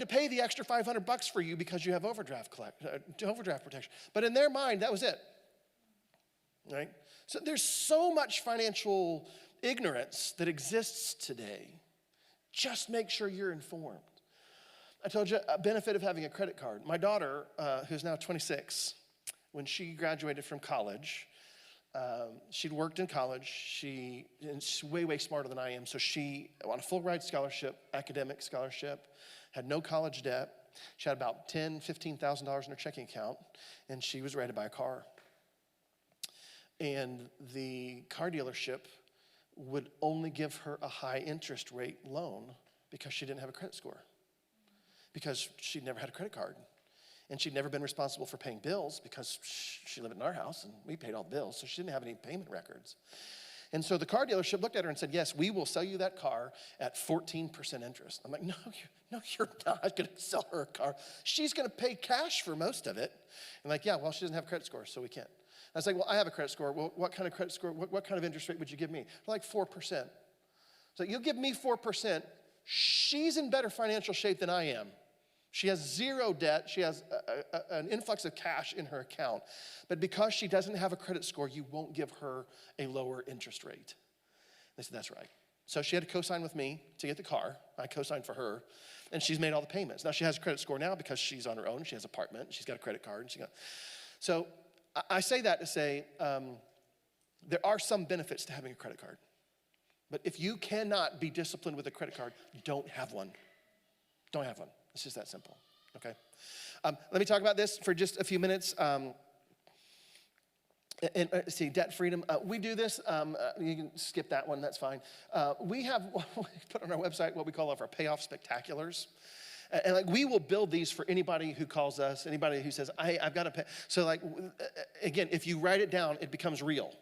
pay the extra $500 for you because you have overdraft protection. But in their mind, that was it. Right? So there's so much financial ignorance that exists today. Just make sure you're informed. I told you a benefit of having a credit card. My daughter, who's now 26, when she graduated from college, she'd worked in college. She's way smarter than I am. So she, on a full ride scholarship, academic scholarship, had no college debt. She had about $10,000, $15,000 in her checking account, and she was ready to buy a car. And the car dealership would only give her a high interest rate loan because she didn't have a credit score, because she'd never had a credit card. And she'd never been responsible for paying bills because she lived in our house and we paid all the bills, so she didn't have any payment records. And so the car dealership looked at her and said, yes, we will sell you that car at 14% interest. I'm like, no, you're not going to sell her a car. She's going to pay cash for most of it. And like, yeah, well, she doesn't have a credit score, so we can't. I was like, well, I have a credit score. Well, what kind of credit score, what kind of interest rate would you give me? Like 4%. So you'll give me 4%. She's in better financial shape than I am. She has zero debt. She has an influx of cash in her account. But because she doesn't have a credit score, you won't give her a lower interest rate. They said, that's right. So she had to co-sign with me to get the car. I co-signed for her, and she's made all the payments. Now she has a credit score now because she's on her own. She has an apartment. She's got a credit card. So I say that to say there are some benefits to having a credit card. But if you cannot be disciplined with a credit card, don't have one. Don't have one. It's just that simple, okay? Let me talk about this for just a few minutes. See, debt freedom. We do this. You can skip that one. That's fine. We have put on our website what we call our payoff spectaculars. And like we will build these for anybody who calls us, anybody who says, I've got to pay. So like, again, if you write it down, it becomes real.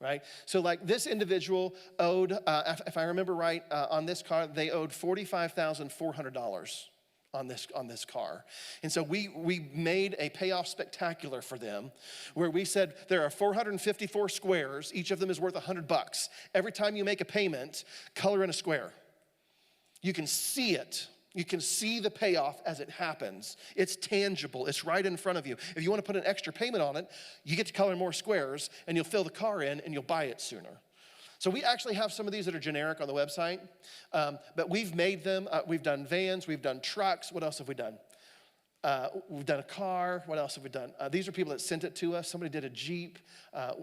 Right? So like this individual owed, if I remember right, on this car, they owed $45,400 on this car. And so we made a payoff spectacular for them where we said there are 454 squares. Each of them is worth $100. Every time you make a payment, color in a square. You can see it. You can see the payoff as it happens. It's tangible. It's right in front of you. If you want to put an extra payment on it, you get to color more squares, and you'll fill the car in, and you'll buy it sooner. So we actually have some of these that are generic on the website, but we've made them. We've done vans. We've done trucks. What else have we done? We've done a car. What else have we done? These are people that sent it to us. Somebody did a Jeep.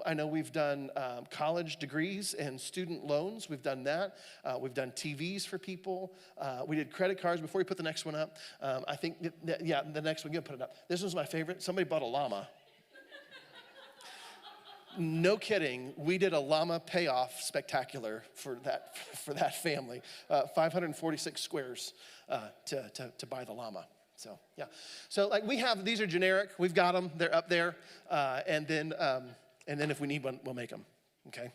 I know we've done college degrees and student loans. We've done that. We've done TVs for people. We did credit cards. Before we put the next one up, I think, the next one, you put it up. This one's my favorite. Somebody bought a llama. No kidding, we did a llama payoff spectacular for that family. 546 squares to buy the llama. So, yeah. So, like, we have, these are generic. We've got them. They're up there. And then if we need one, we'll make them, okay?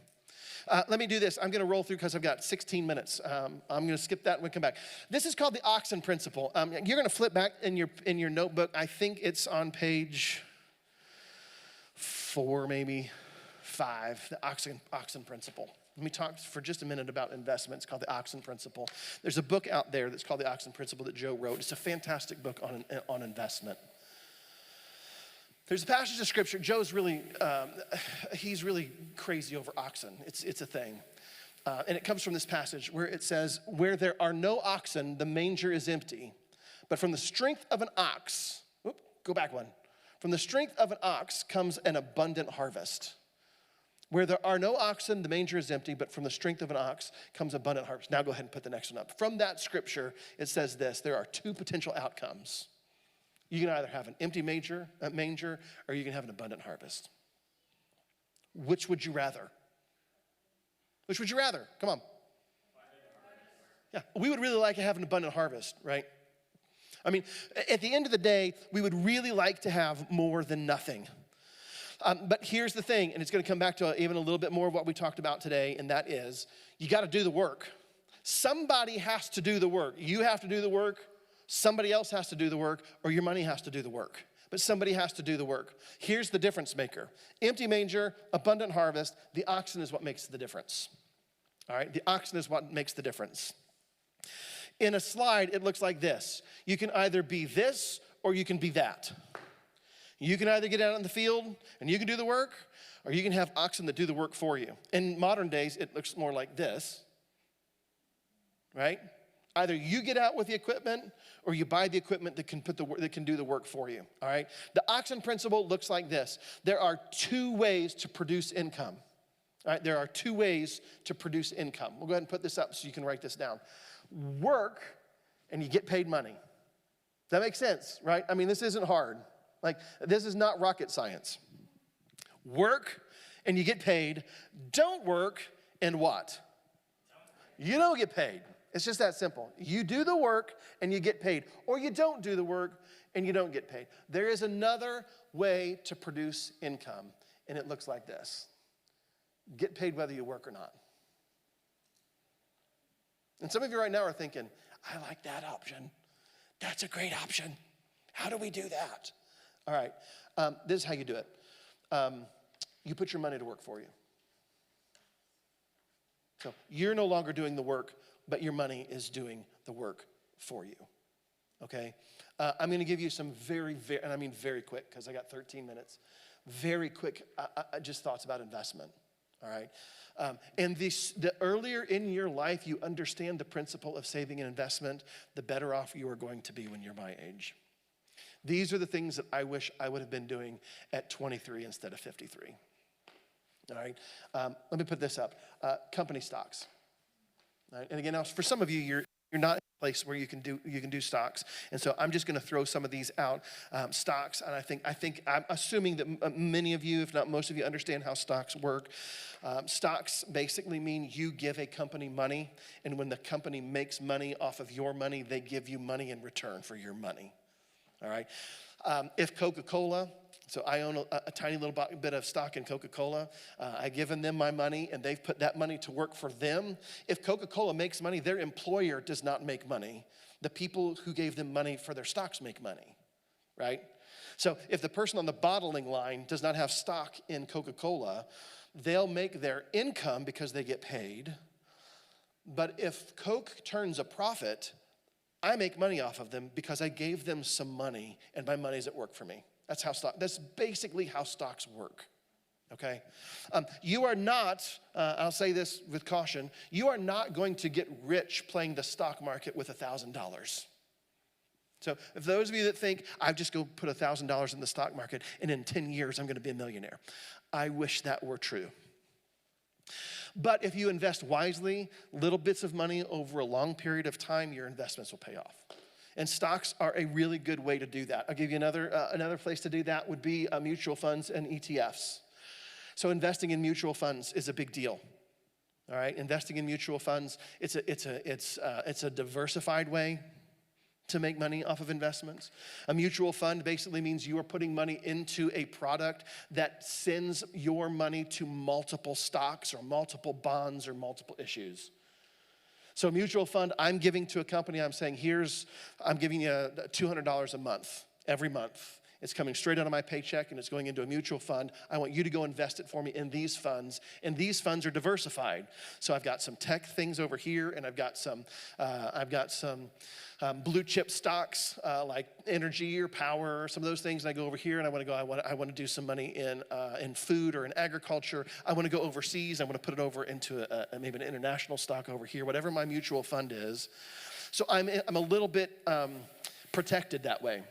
Let me do this. I'm going to roll through because I've got 16 minutes. I'm going to skip that and we'll come back. This is called the oxen principle. You're going to flip back in your notebook. I think it's on page 4, maybe 5, the oxen principle. Let me talk for just a minute about investments called the Oxen Principle. There's a book out there that's called the Oxen Principle that Joe wrote. It's a fantastic book on investment. There's a passage of scripture. Joe's really, he's really crazy over oxen. It's a thing. And it comes from this passage where it says, where there are no oxen, the manger is empty. But from the strength of an ox, go back one. From the strength of an ox comes an abundant harvest. Where there are no oxen, the manger is empty, but from the strength of an ox comes abundant harvest. Now go ahead and put the next one up. From that scripture, it says this: there are 2 potential outcomes. You can either have an empty manger, or you can have an abundant harvest. Which would you rather? Which would you rather? Come on. Yeah, we would really like to have an abundant harvest, right? I mean, at the end of the day, we would really like to have more than nothing. But here's the thing, and it's going to come back to even a little bit more of what we talked about today, and that is, you got to do the work. Somebody has to do the work. You have to do the work, somebody else has to do the work, or your money has to do the work. But somebody has to do the work. Here's the difference maker. Empty manger, abundant harvest, the oxen is what makes the difference. All right, the oxen is what makes the difference. In a slide, it looks like this. You can either be this, or you can be that. You can either get out in the field and you can do the work, or you can have oxen that do the work for you. In modern days, it looks more like this, right? Either you get out with the equipment, or you buy the equipment that can do the work for you. All right. The oxen principle looks like this. There are 2 ways to produce income. All right. There are 2 ways to produce income. We'll go ahead and put this up so you can write this down. Work, and you get paid money. Does that make sense? Right? I mean, this isn't hard. Like, this is not rocket science. Work, and you get paid. Don't work, and what? You don't get paid. It's just that simple. You do the work, and you get paid. Or you don't do the work, and you don't get paid. There is another way to produce income, and it looks like this. Get paid whether you work or not. And some of you right now are thinking, I like that option. That's a great option. How do we do that? All right, this is how you do it. You put your money to work for you. So you're no longer doing the work, but your money is doing the work for you. okay? I'm gonna give you some very, and I mean very quick, because I got 13 minutes, very quick just thoughts about investment, all right? And the earlier in your life you understand the principle of saving and investment, the better off you are going to be when you're my age. These are the things that I wish I would have been doing at 23 instead of 53. All right, let me put this up. Company stocks. All right? And again, now for some of you, you're not in a place where you can do stocks, and so I'm just going to throw some of these out. Stocks, and I'm assuming that many of you, if not most of you, understand how stocks work. Stocks basically mean you give a company money, and when the company makes money off of your money, they give you money in return for your money. All right. If Coca-Cola, so I own a tiny little bit of stock in Coca-Cola. I've given them my money, and they've put that money to work for them. If Coca-Cola makes money, their employer does not make money. The people who gave them money for their stocks make money, right? So if the person on the bottling line does not have stock in Coca-Cola, they'll make their income because they get paid. But if Coke turns a profit, I make money off of them because I gave them some money, and my money's at work for me. That's basically how stocks work, okay? You are not, I'll say this with caution, you are not going to get rich playing the stock market with $1,000. So if those of you that think, I've just go put $1,000 in the stock market and in 10 years I'm gonna be a millionaire, I wish that were true. But if you invest wisely, little bits of money over a long period of time, your investments will pay off. And stocks are a really good way to do that. I'll give you another place to do that would be mutual funds and ETFs. So investing in mutual funds is a big deal. All right, investing in mutual funds, it's a diversified way to make money off of investments. A mutual fund basically means you are putting money into a product that sends your money to multiple stocks or multiple bonds or multiple issues. So a mutual fund, I'm giving to a company, I'm saying, I'm giving you $200 a month, every month. It's coming straight out of my paycheck and it's going into a mutual fund. I want you to go invest it for me in these funds. And these funds are diversified. So I've got some tech things over here, and I've got some blue chip stocks like energy or power or some of those things. And I go over here and I want to do some money in food or in agriculture. I want to go overseas. I want to put it over into maybe an international stock over here, whatever my mutual fund is. So I'm a little bit protected that way.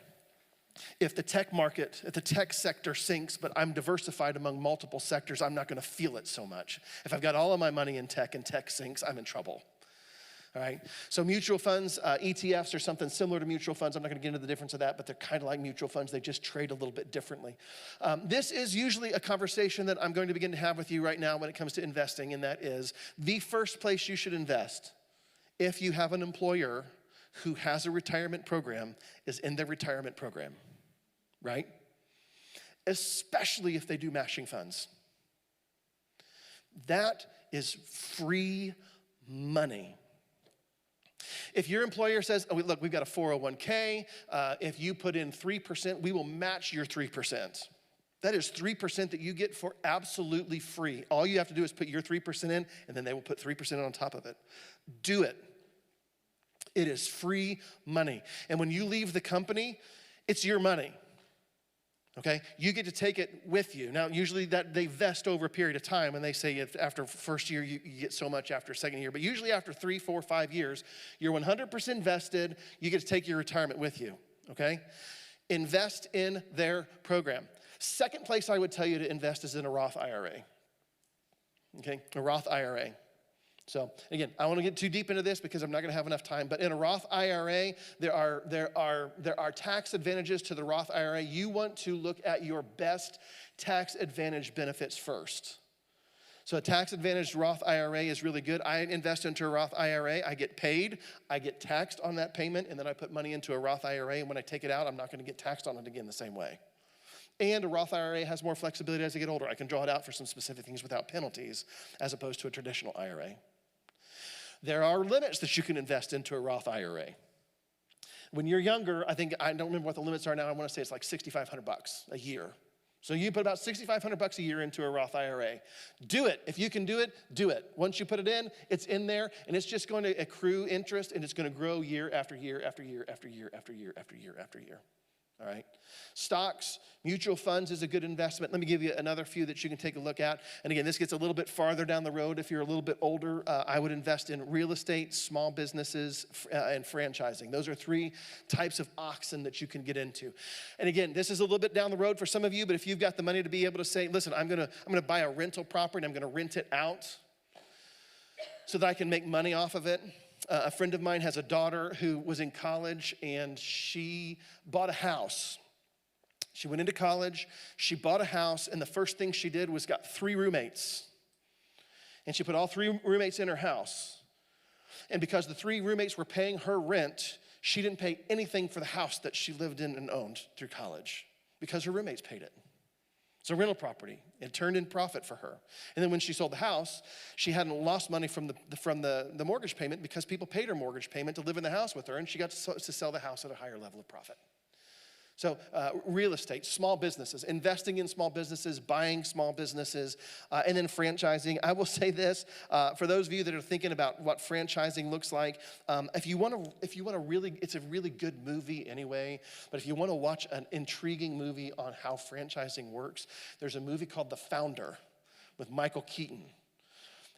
If the tech sector sinks, but I'm diversified among multiple sectors, I'm not going to feel it so much. If I've got all of my money in tech and tech sinks, I'm in trouble. All right, so mutual funds, ETFs are something similar to mutual funds. I'm not going to get into the difference of that, but they're kind of like mutual funds. They just trade a little bit differently. This is usually a conversation that I'm going to begin to have with you right now when it comes to investing, and that is the first place you should invest if you have an employer who has a retirement program is in their retirement program, right? Especially if they do matching funds. That is free money. If your employer says, oh, look, we've got a 401k, if you put in 3%, we will match your 3%. That is 3% that you get for absolutely free. All you have to do is put your 3% in, and then they will put 3% on top of it. Do it. It is free money. And when you leave the company, it's your money. Okay? You get to take it with you. Now, usually that they vest over a period of time, and they say if after first year, you get so much after second year. But usually after 3, 4, 5 years, you're 100% vested. You get to take your retirement with you. Okay? Invest in their program. Second place I would tell you to invest is in a Roth IRA. Okay? A Roth IRA. So again, I don't want to get too deep into this because I'm not going to have enough time, but in a Roth IRA, there are tax advantages to the Roth IRA. You want to look at your best tax advantage benefits first. So a tax advantaged Roth IRA is really good. I invest into a Roth IRA, I get paid, I get taxed on that payment, and then I put money into a Roth IRA, and when I take it out, I'm not going to get taxed on it again the same way. And a Roth IRA has more flexibility as I get older. I can draw it out for some specific things without penalties as opposed to a traditional IRA. There are limits that you can invest into a Roth IRA. When you're younger, I don't remember what the limits are now. I want to say it's like $6,500 a year. So you put about $6,500 a year into a Roth IRA. Do it. If you can do it, do it. Once you put it in, it's in there, and it's just going to accrue interest, and it's going to grow year after year after year after year after year after year after year. All right. Stocks, mutual funds is a good investment. Let me give you another few that you can take a look at. And again, this gets a little bit farther down the road. If you're a little bit older, I would invest in real estate, small businesses, and franchising. Those are three types of oxen that you can get into. And again, this is a little bit down the road for some of you, but if you've got the money to be able to say, listen, I'm gonna buy a rental property and I'm gonna rent it out so that I can make money off of it. A friend of mine has a daughter who was in college, and she bought a house. She went into college, she bought a house, and the first thing she did was got 3 roommates. And she put all 3 roommates in her house. And because the 3 roommates were paying her rent, she didn't pay anything for the house that she lived in and owned through college because her roommates paid it. It's a rental property. It turned in profit for her. And then when she sold the house, she hadn't lost money from the mortgage payment because people paid her mortgage payment to live in the house with her, and she got to sell the house at a higher level of profit. So real estate, small businesses, investing in small businesses, buying small businesses, and then franchising. I will say this, for those of you that are thinking about what franchising looks like, if you want to really, it's a really good movie anyway, but if you want to watch an intriguing movie on how franchising works, there's a movie called The Founder with Michael Keaton.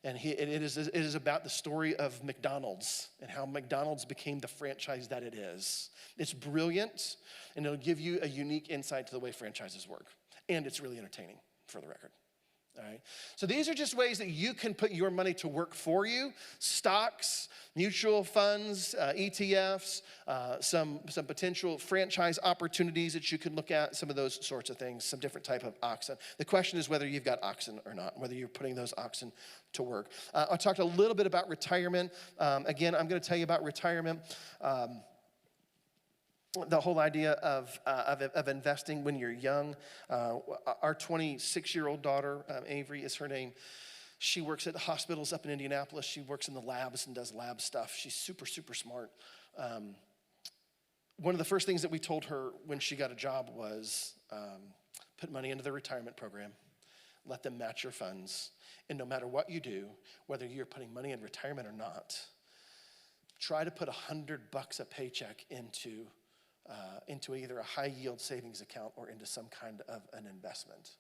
And it is about the story of McDonald's and how McDonald's became the franchise that it is. It's brilliant, and it'll give you a unique insight to the way franchises work. And it's really entertaining, for the record. All right. So these are just ways that you can put your money to work for you. Stocks, mutual funds, ETFs, some potential franchise opportunities that you can look at, some of those sorts of things, some different type of oxen. The question is whether you've got oxen or not, whether you're putting those oxen to work. I talked a little bit about retirement. Again, I'm going to tell you about retirement. The whole idea of investing when you're young. Our 26-year-old daughter, Avery is her name. She works at the hospitals up in Indianapolis. She works in the labs and does lab stuff. She's super, super smart. One of the first things that we told her when she got a job was put money into the retirement program. Let them match your funds. And no matter what you do, whether you're putting money in retirement or not, try to put $100 a paycheck into either a high yield savings account or into some kind of an investment.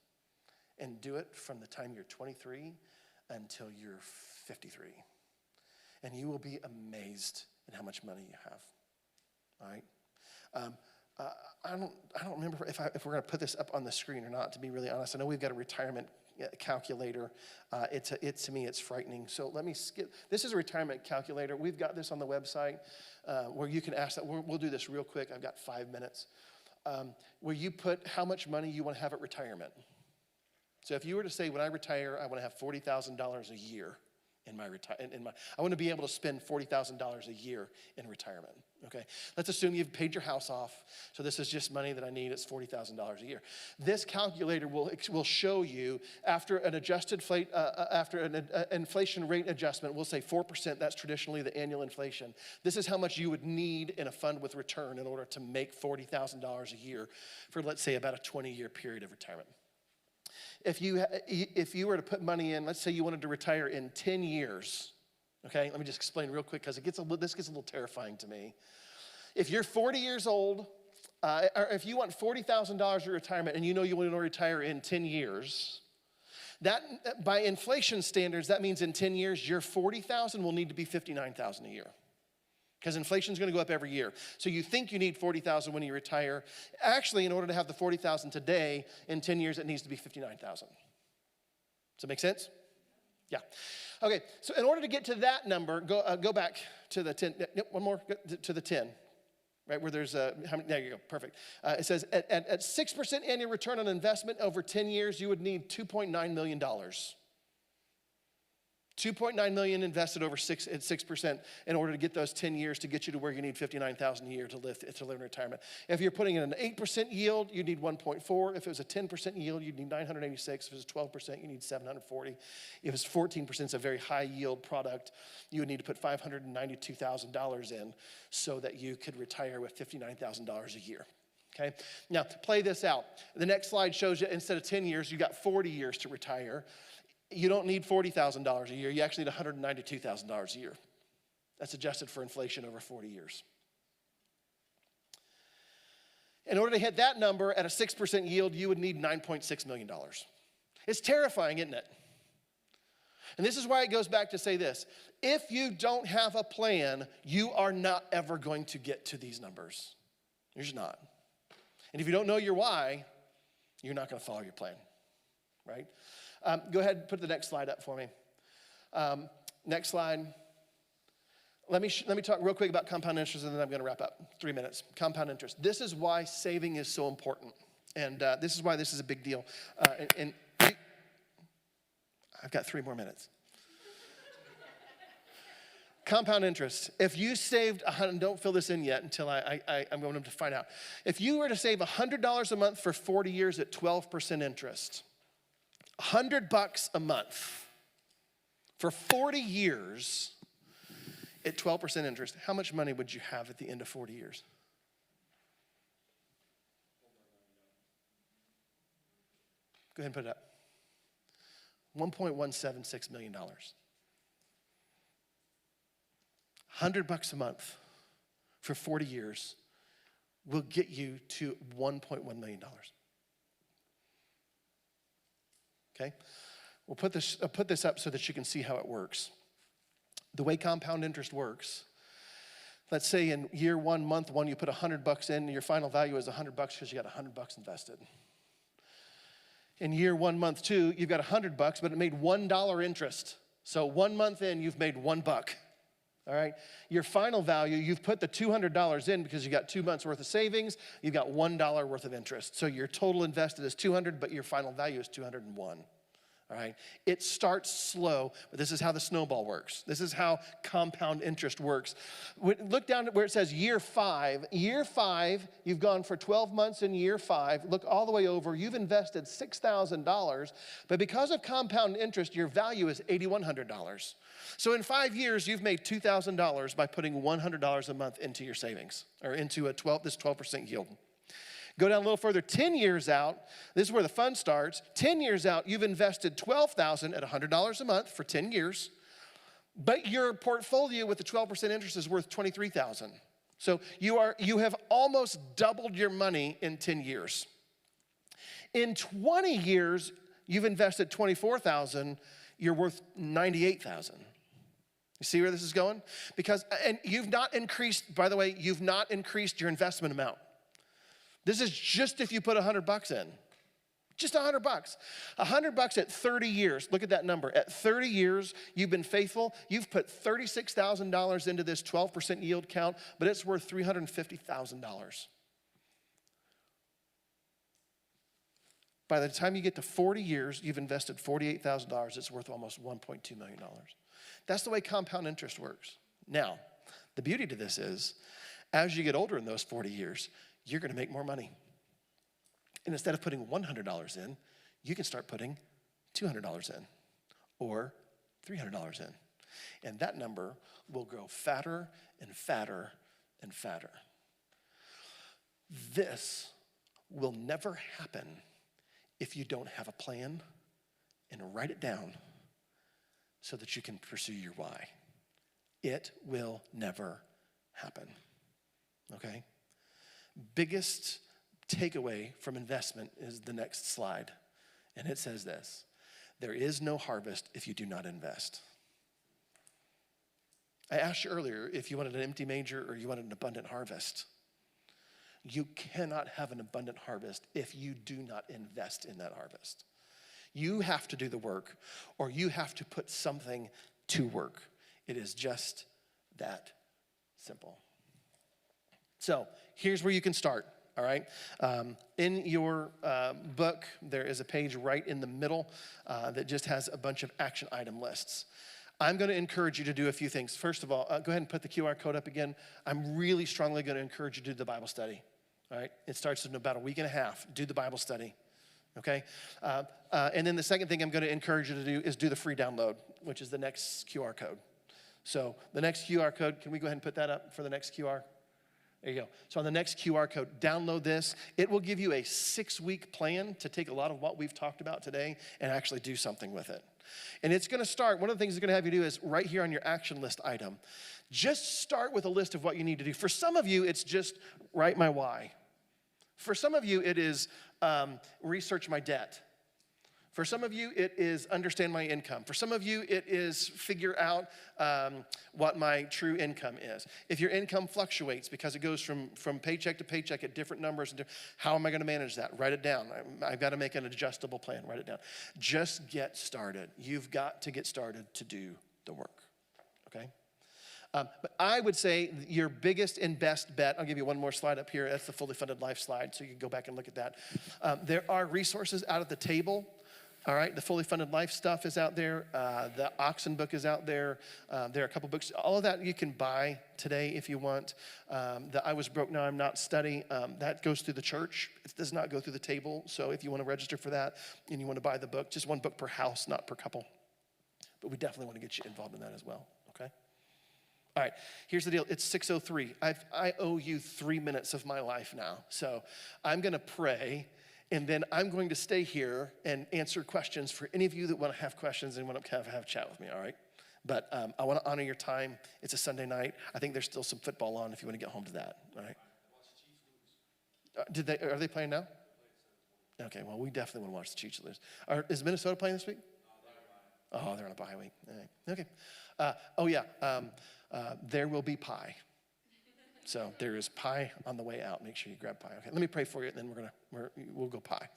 And do it from the time you're 23 until you're 53. And you will be amazed at how much money you have. All right? I don't remember if we're going to put this up on the screen or not, to be really honest. I know we've got a retirement calculator. To me, it's frightening. So let me skip. This is a retirement calculator. We've got this on the website where you can ask that. We'll do this real quick. I've got 5 minutes. Where you put how much money you want to have at retirement. So if you were to say, when I retire, I want to have $40,000 a year in my I want to be able to spend $40,000 a year in retirement. Okay, let's assume you've paid your house off. So this is just money that I need. It's $40,000 a year. This calculator will show you after an inflation rate adjustment. We'll say 4%. That's traditionally the annual inflation. This is how much you would need in a fund with return in order to make $40,000 a year for, let's say, about a 20-year period of retirement. If you were to put money in, let's say you wanted to retire in 10 years. Okay, let me just explain real quick because this gets a little terrifying to me. If you're 40 years old, or if you want $40,000 in retirement and you know you want to retire in 10 years, that by inflation standards, that means in 10 years, your $40,000 will need to be $59,000 a year. Because inflation is going to go up every year. So you think you need $40,000 when you retire. Actually, in order to have the $40,000 today, in 10 years, it needs to be $59,000. Does that make sense? Yeah. Okay, so in order to get to that number, go back to the 10. One more, to the 10. Right, where there's there you go, perfect. It says at 6% annual return on investment over 10 years, you would need $2.9 million. $2.9 million invested over 6% in order to get those 10 years to get you to where you need $59,000 a year to live in retirement. If you're putting in an 8% yield, you need 1.4. If it was a 10% yield, you'd need 986. If it was 12%, you need 740. If it was 14%, it's a very high yield product. You would need to put $592,000 in so that you could retire with $59,000 a year. Okay, now play this out. The next slide shows you instead of 10 years, you got 40 years to retire. You don't need $40,000 a year. You actually need $192,000 a year. That's adjusted for inflation over 40 years. In order to hit that number at a 6% yield, you would need $9.6 million. It's terrifying, isn't it? And this is why it goes back to say this. If you don't have a plan, you are not ever going to get to these numbers. You're just not. And if you don't know your why, you're not going to follow your plan, right? Go ahead and put the next slide up for me. Next slide. Let me talk real quick about compound interest, and then I'm going to wrap up. 3 minutes. Compound interest. This is why saving is so important, and this is why this is a big deal. I've got 3 more minutes. Compound interest. If you saved, don't fill this in yet until I'm going to find out. If you were to save $100 a month for 40 years at 12% interest, $100 a month for 40 years at 12% interest, how much money would you have at the end of 40 years? Go ahead and put it up. $1.176 million. $100 a month for 40 years will get you to $1.1 million. Okay? We'll put this up so that you can see how it works. The way compound interest works, let's say in year 1, month 1, you put $100 in, and your final value is $100 because you got $100 invested. In year 1, month 2, you've got $100, but it made $1 interest. So 1 month in, you've made $1. All right? Your final value, you've put the $200 in because you got 2 months worth of savings. You've got $1 worth of interest. So your total invested is $200, but your final value is $201. All right? It starts slow, but this is how the snowball works. This is how compound interest works. Look down where it says year 5. Year 5, you've gone for 12 months in year 5. Look all the way over. You've invested $6,000, but because of compound interest, your value is $8,100. So in 5 years, you've made $2,000 by putting $100 a month into your savings, or into this 12% yield. Go down a little further, 10 years out, this is where the fun starts. 10 years out, you've invested $12,000 at $100 a month for 10 years, but your portfolio with the 12% interest is worth $23,000. So you have almost doubled your money in 10 years. In 20 years, you've invested $24,000, you're worth $98,000. You see where this is going? And you've not increased, by the way, you've not increased your investment amount. This is just if you put $100 in. Just $100. $100 at 30 years. Look at that number. At 30 years, you've been faithful. You've put $36,000 into this 12% yield count, but it's worth $350,000. By the time you get to 40 years, you've invested $48,000. It's worth almost $1.2 million. That's the way compound interest works. Now, the beauty to this is, as you get older in those 40 years, you're going to make more money. And instead of putting $100 in, you can start putting $200 in or $300 in. And that number will grow fatter and fatter and fatter. This will never happen if you don't have a plan and write it down so that you can pursue your why. It will never happen. Okay? Biggest takeaway from investment is the next slide. And it says this: there is no harvest if you do not invest. I asked you earlier if you wanted an empty manger or you wanted an abundant harvest. You cannot have an abundant harvest if you do not invest in that harvest. You have to do the work, or you have to put something to work. It is just that simple. So here's where you can start, all right? In your book, there is a page right in the middle that just has a bunch of action item lists. I'm going to encourage you to do a few things. First of all, go ahead and put the QR code up again. I'm really strongly going to encourage you to do the Bible study, all right? It starts in about a week and a half. Do the Bible study, okay? And then the second thing I'm going to encourage you to do is do the free download, which is the next QR code. So the next QR code, can we go ahead and put that up for the next QR? There you go. So on the next QR code, download this. It will give you a 6-week plan to take a lot of what we've talked about today and actually do something with it. And it's gonna start, one of the things it's gonna have you do is right here on your action list item, just start with a list of what you need to do. For some of you, it's just write my why. For some of you, it is research my debt. For some of you, it is understand my income. For some of you, it is figure out what my true income is. If your income fluctuates because it goes from paycheck to paycheck at different numbers, how am I gonna manage that? Write it down. I've gotta make an adjustable plan, write it down. Just get started. You've got to get started to do the work, okay? But I would say your biggest and best bet, I'll give you one more slide up here. That's the fully funded life slide, so you can go back and look at that. There are resources out at the table. All right, the fully funded life stuff is out there. The Oxen book is out there. There are a couple books. All of that you can buy today if you want. The I Was Broke Now I'm Not study, that goes through the church. It does not go through the table. So if you want to register for that and you want to buy the book, just one book per house, not per couple. But we definitely want to get you involved in that as well, okay? All right, here's the deal. It's 6:03. I owe you 3 minutes of my life now. So I'm going to pray, and then I'm going to stay here and answer questions for any of you that want to have questions and want to have a chat with me, all right? But I want to honor your time. It's a Sunday night. I think there's still some football on if you want to get home to that, all right? Are they playing now? Okay, well, we definitely want to watch the Chiefs lose. Is Minnesota playing this week? Oh, they're on a bye week. Okay. There will be pie. So there is pie on the way out. Make sure you grab pie. Okay, let me pray for you, and then we'll go pie.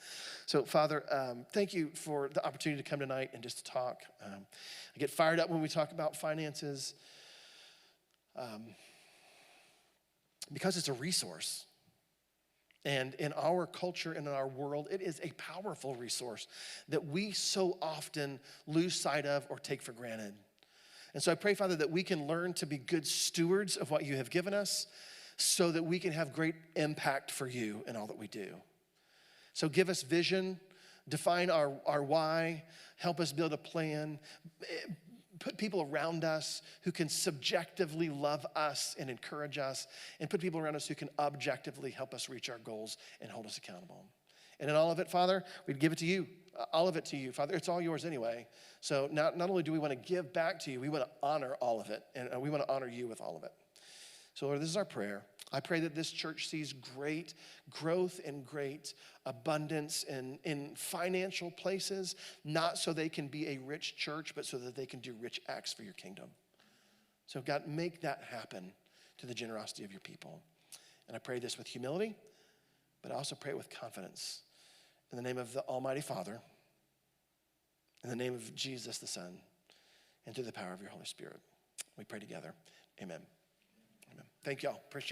So, Father, thank you for the opportunity to come tonight and just to talk. I get fired up when we talk about finances because it's a resource. And in our culture and in our world, it is a powerful resource that we so often lose sight of or take for granted. And so I pray, Father, that we can learn to be good stewards of what you have given us so that we can have great impact for you in all that we do. So give us vision, define our why, help us build a plan, put people around us who can subjectively love us and encourage us, and put people around us who can objectively help us reach our goals and hold us accountable. And in all of it, Father, we'd give it to you, all of it to you. Father, it's all yours anyway. So not only do we want to give back to you, we want to honor all of it, and we want to honor you with all of it. So Lord, this is our prayer. I pray that this church sees great growth and great abundance in financial places, not so they can be a rich church, but so that they can do rich acts for your kingdom. So God, make that happen to the generosity of your people. And I pray this with humility, but I also pray it with confidence. In the name of the Almighty Father, in the name of Jesus the Son, and through the power of your Holy Spirit, we pray together. Amen. Amen. Thank y'all. Appreciate it.